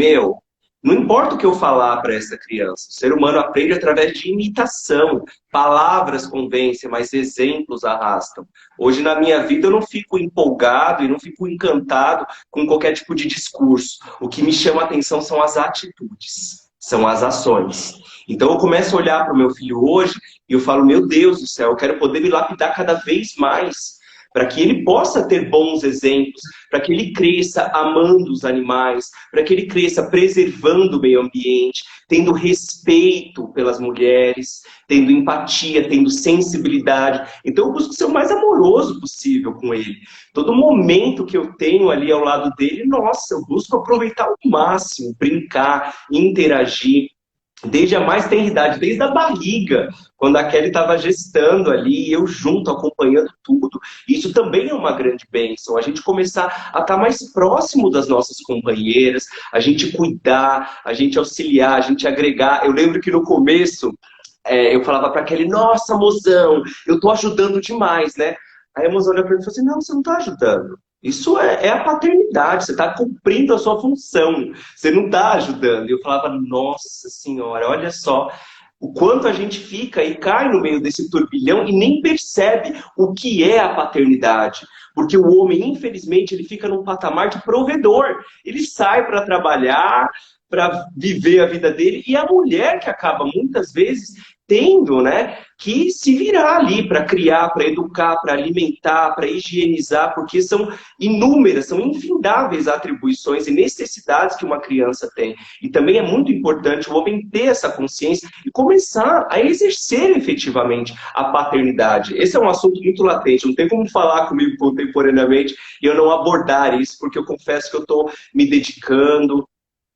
não importa o que eu falar para essa criança, o ser humano aprende através de imitação. Palavras convencem, mas exemplos arrastam. Hoje na minha vida eu não fico empolgado e não fico encantado com qualquer tipo de discurso. O que me chama a atenção são as atitudes, são as ações. Então eu começo a olhar para o meu filho hoje e eu falo, meu Deus do céu, eu quero poder me lapidar cada vez mais, para que ele possa ter bons exemplos, para que ele cresça amando os animais, para que ele cresça preservando o meio ambiente, tendo respeito pelas mulheres, tendo empatia, tendo sensibilidade. Então eu busco ser o mais amoroso possível com ele. Todo momento que eu tenho ali ao lado dele, nossa, eu busco aproveitar ao máximo, brincar, interagir. Desde a mais tenra idade, desde a barriga, quando a Kelly estava gestando ali, eu junto, acompanhando tudo. Isso também é uma grande bênção, a gente começar a estar mais próximo das nossas companheiras, a gente cuidar, a gente auxiliar, a gente agregar. Eu lembro que no começo, eu falava para a Kelly, nossa, mozão, eu tô ajudando demais, né? Aí a mozão olhou para mim e falou assim, não, você não tá ajudando. Isso é a paternidade, você está cumprindo a sua função, você não está ajudando. E eu falava, nossa senhora, olha só o quanto a gente fica e cai no meio desse turbilhão e nem percebe o que é a paternidade. Porque o homem, infelizmente, ele fica num patamar de provedor. Ele sai para trabalhar, para viver a vida dele, e a mulher que acaba muitas vezes tendo, né, que se virar ali para criar, para educar, para alimentar, para higienizar, porque são inúmeras, são infindáveis atribuições e necessidades que uma criança tem. E também é muito importante o homem ter essa consciência e começar a exercer efetivamente a paternidade. Esse é um assunto muito latente, não tem como falar comigo contemporaneamente e eu não abordar isso, porque eu confesso que eu estou me dedicando,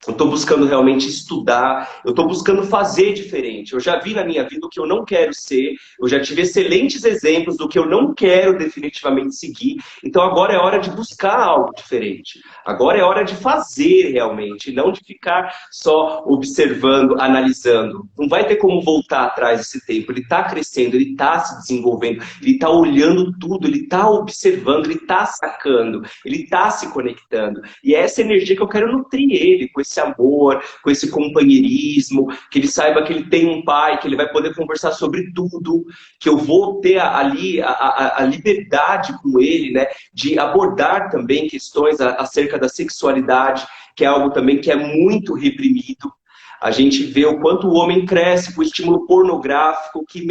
eu estou buscando realmente estudar, eu estou buscando fazer diferente. Eu já vi na minha vida o que eu não quero ser, eu já tive excelentes exemplos do que eu não quero definitivamente seguir. Então agora é hora de buscar algo diferente. Agora é hora de fazer realmente, não de ficar só observando, analisando. Não vai ter como voltar atrás esse tempo. Ele está crescendo, ele está se desenvolvendo, ele está olhando tudo, ele está observando, ele está sacando, ele está se conectando. E é essa energia que eu quero nutrir ele, com esse amor, com esse companheirismo, que ele saiba que ele tem um pai, que ele vai poder conversar sobre tudo, que eu vou ter ali a liberdade com ele, né, de abordar também questões acerca da sexualidade, que é algo também que é muito reprimido. A gente vê o quanto o homem cresce com o estímulo pornográfico, que,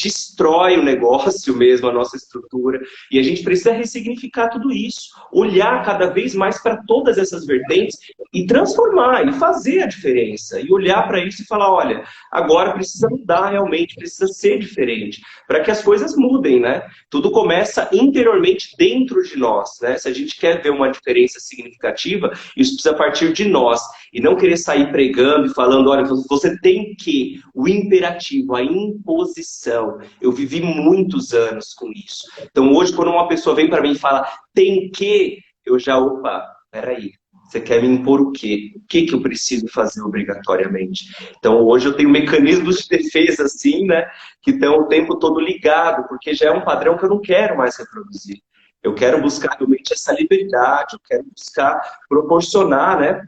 destrói o negócio mesmo, a nossa estrutura. E a gente precisa ressignificar tudo isso, olhar cada vez mais para todas essas vertentes e transformar, e fazer a diferença. E olhar para isso e falar, olha, agora precisa mudar realmente, precisa ser diferente, para que as coisas mudem, né? Tudo começa interiormente dentro de nós, né? Se a gente quer ver uma diferença significativa, isso precisa partir de nós. E não querer sair pregando e falando, olha, você tem que, o imperativo, a imposição. Eu vivi muitos anos com isso. Então hoje, quando uma pessoa vem para mim e fala, tem que, eu já, opa, peraí, você quer me impor o quê? O que eu preciso fazer obrigatoriamente? Então hoje eu tenho mecanismos de defesa, assim, né, que estão o tempo todo ligado, porque já é um padrão que eu não quero mais reproduzir. Eu quero buscar realmente essa liberdade, eu quero buscar proporcionar, né,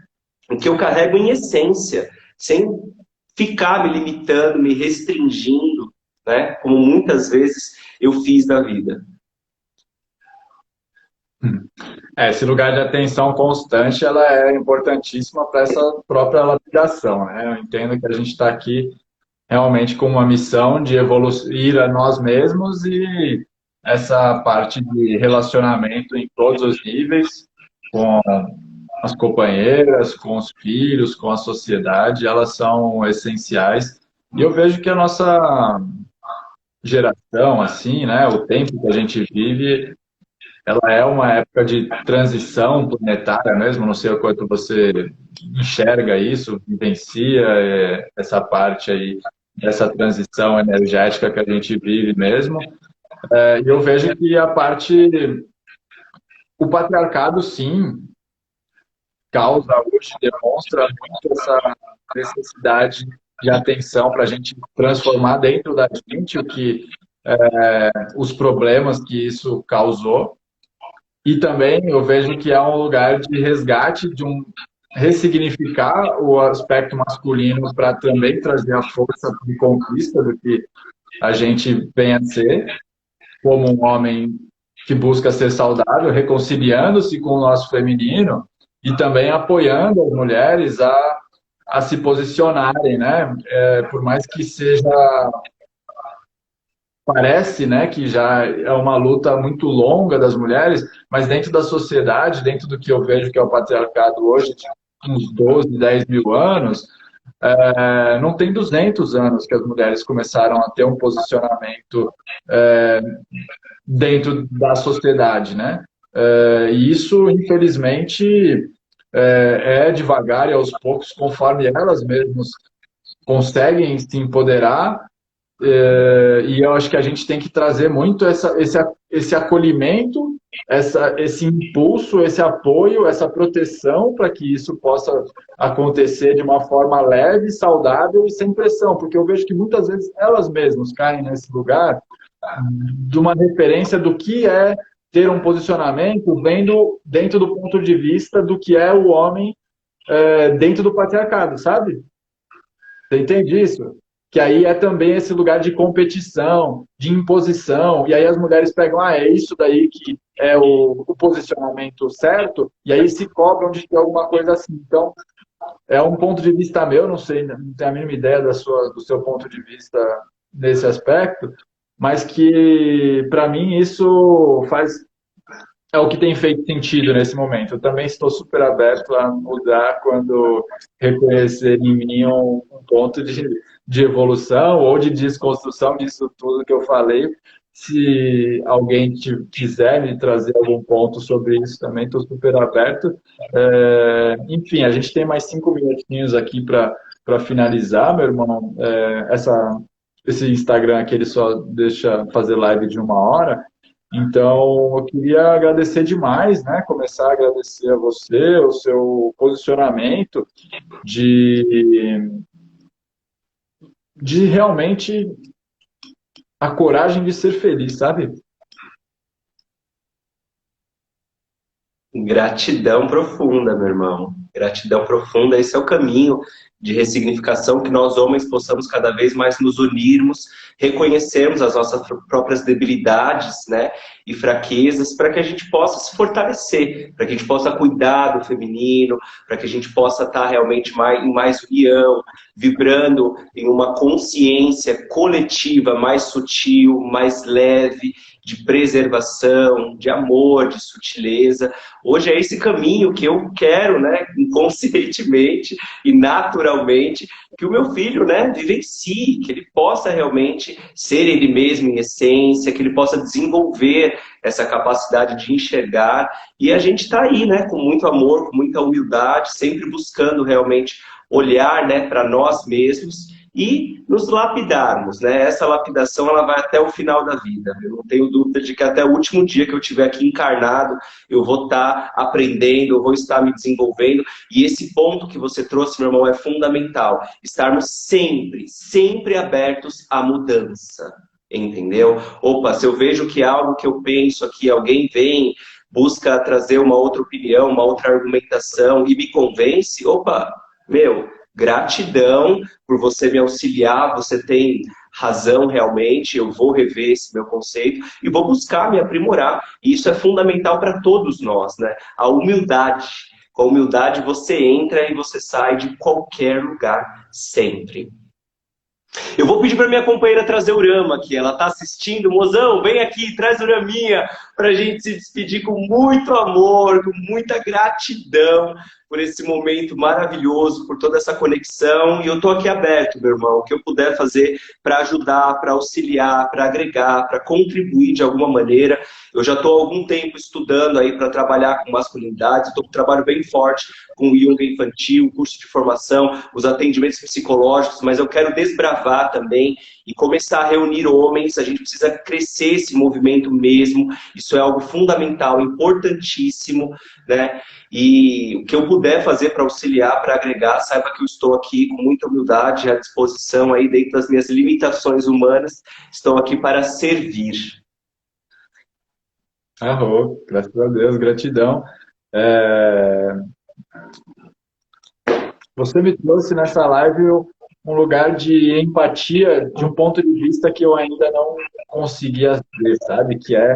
o que eu carrego em essência, sem ficar me limitando, me restringindo, né? Como muitas vezes eu fiz na vida. Esse lugar de atenção constante, ela é importantíssima para essa própria lapidação, né? Eu entendo que a gente está aqui realmente com uma missão de evoluir a nós mesmos e essa parte de relacionamento em todos os níveis, com as companheiras, com os filhos, com a sociedade, elas são essenciais. E eu vejo que a nossa geração, assim, né, o tempo que a gente vive, ela é uma época de transição planetária mesmo, não sei o quanto você enxerga isso, vivencia essa parte aí, dessa transição energética que a gente vive mesmo. E eu vejo que o patriarcado, sim, causa hoje, demonstra muito essa necessidade de atenção para a gente transformar dentro da gente os problemas que isso causou. E também eu vejo que é um lugar de resgate, ressignificar o aspecto masculino para também trazer a força de conquista do que a gente vem a ser, como um homem que busca ser saudável, reconciliando-se com o nosso feminino e também apoiando as mulheres a se posicionarem, né? Por mais que parece, né, que já é uma luta muito longa das mulheres, mas dentro da sociedade, dentro do que eu vejo que é o patriarcado hoje, de uns 12, 10 mil anos, não tem 200 anos que as mulheres começaram a ter um posicionamento dentro da sociedade, né? E isso, infelizmente, é devagar e aos poucos, conforme elas mesmas conseguem se empoderar. E eu acho que a gente tem que trazer muito esse acolhimento, esse impulso, esse apoio, essa proteção para que isso possa acontecer de uma forma leve, saudável e sem pressão, porque eu vejo que muitas vezes elas mesmas caem nesse lugar de uma referência do que é ter um posicionamento vendo dentro do ponto de vista do que é o homem dentro do patriarcado, sabe? Você entende isso? Que aí é também esse lugar de competição, de imposição, e aí as mulheres pegam, é isso daí que é o posicionamento certo, e aí se cobram de ter alguma coisa assim. Então, é um ponto de vista meu, não sei, não tenho a mínima ideia do seu ponto de vista nesse aspecto, mas que para mim isso é o que tem feito sentido nesse momento. Eu também estou super aberto a mudar quando reconhecer em mim um ponto de evolução ou de desconstrução disso tudo que eu falei. Se alguém quiser me trazer algum ponto sobre isso, também estou super aberto. Enfim, a gente tem mais 5 minutinhos aqui para finalizar, meu irmão. Esse Instagram aqui ele só deixa fazer live de 1 hora. Então, eu queria agradecer demais, né? Começar a agradecer a você, o seu posicionamento de, de realmente a coragem de ser feliz, sabe? Gratidão profunda, meu irmão. Gratidão profunda. Esse é o caminho de ressignificação, que nós homens possamos cada vez mais nos unirmos, reconhecermos as nossas próprias debilidades, né, e fraquezas, para que a gente possa se fortalecer, para que a gente possa cuidar do feminino, para que a gente possa estar realmente em mais união, vibrando em uma consciência coletiva mais sutil, mais leve, de preservação, de amor, de sutileza. Hoje é esse caminho que eu quero, né, inconscientemente e naturalmente, que o meu filho, né, vivencie, que ele possa realmente ser ele mesmo em essência, que ele possa desenvolver essa capacidade de enxergar. E a gente está aí, né, com muito amor, com muita humildade, sempre buscando realmente olhar, né, para nós mesmos e nos lapidarmos, né? Essa lapidação ela vai até o final da vida. Eu não tenho dúvida de que até o último dia que eu estiver aqui encarnado, eu vou estar aprendendo, eu vou estar me desenvolvendo. E esse ponto que você trouxe, meu irmão, é fundamental. Estarmos sempre, sempre abertos à mudança. Entendeu? Opa, se eu vejo que é algo que eu penso aqui, alguém vem, busca trazer uma outra opinião, uma outra argumentação e me convence, opa, meu, gratidão por você me auxiliar, você tem razão realmente, eu vou rever esse meu conceito e vou buscar me aprimorar. E isso é fundamental para todos nós, né? A humildade. Com a humildade você entra e você sai de qualquer lugar, sempre. Eu vou pedir para minha companheira trazer o Rama aqui. Ela está assistindo. Mozão, vem aqui, traz o Raminha para a gente se despedir com muito amor, com muita gratidão por esse momento maravilhoso, por toda essa conexão. E eu estou aqui aberto, meu irmão, o que eu puder fazer para ajudar, para auxiliar, para agregar, para contribuir de alguma maneira. Eu já estou há algum tempo estudando aí para trabalhar com masculinidade, estou com um trabalho bem forte com o Yoga infantil, curso de formação, os atendimentos psicológicos, mas eu quero desbravar também e começar a reunir homens. A gente precisa crescer esse movimento mesmo, isso é algo fundamental, importantíssimo, né? E o que eu puder fazer para auxiliar, para agregar, saiba que eu estou aqui com muita humildade à disposição aí dentro das minhas limitações humanas, estou aqui para servir. Graças a Deus, gratidão. Você me trouxe nessa live um lugar de empatia de um ponto de vista que eu ainda não conseguia ver, sabe? Que é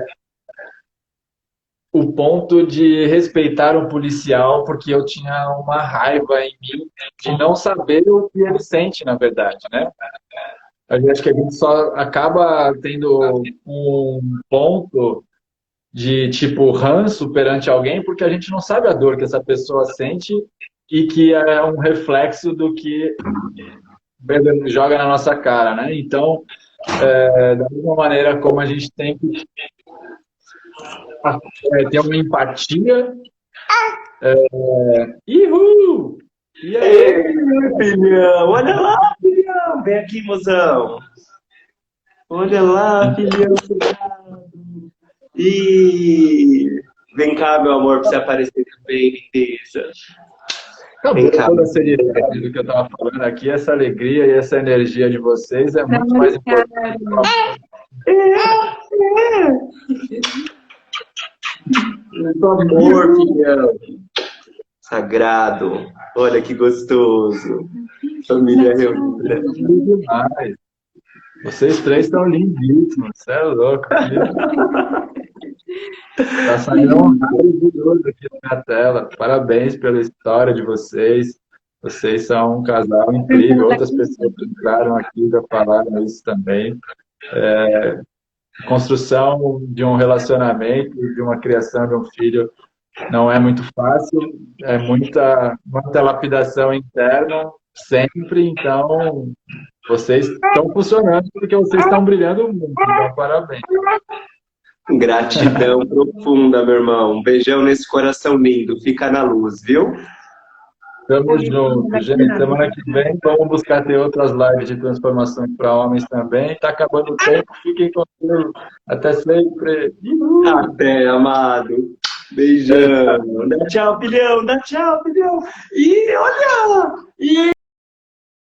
o ponto de respeitar um policial, porque eu tinha uma raiva em mim de não saber o que ele sente, na verdade, né? Eu acho que a gente só acaba tendo um ponto de tipo ranço perante alguém porque a gente não sabe a dor que essa pessoa sente e que é um reflexo do que joga na nossa cara, né? Então, da mesma maneira como a gente tem que ter uma empatia. Uhul! E aí, filhão? Olha lá, filhão! Vem aqui, mozão! Olha lá, filhão! E vem cá, meu amor, para você aparecer também, lindeza. Acabou toda a seriedade do que eu estava falando aqui, essa alegria e essa energia de vocês é muito mais importante. Muito amor, filhão. Sagrado. Olha que gostoso. Família reunida. Demais. Vocês três estão lindíssimos. Você é louco. Está saindo um maravilhoso aqui na tela. Parabéns pela história de vocês. Vocês são um casal incrível. Outras pessoas que entraram aqui já falaram isso também. Construção de um relacionamento, de uma criação de um filho, não é muito fácil. É muita lapidação interna, sempre. Então, vocês estão funcionando porque vocês estão brilhando muito. Então, parabéns. Gratidão profunda, meu irmão. Um beijão nesse coração lindo. Fica na luz, viu? Tamo junto, gente. Semana que vem vamos buscar ter outras lives de transformações para homens também. Tá acabando o tempo, fiquem com Deus. Até sempre. Até, amado. Beijão. Dá tchau, filhão. Dá tchau, filhão. E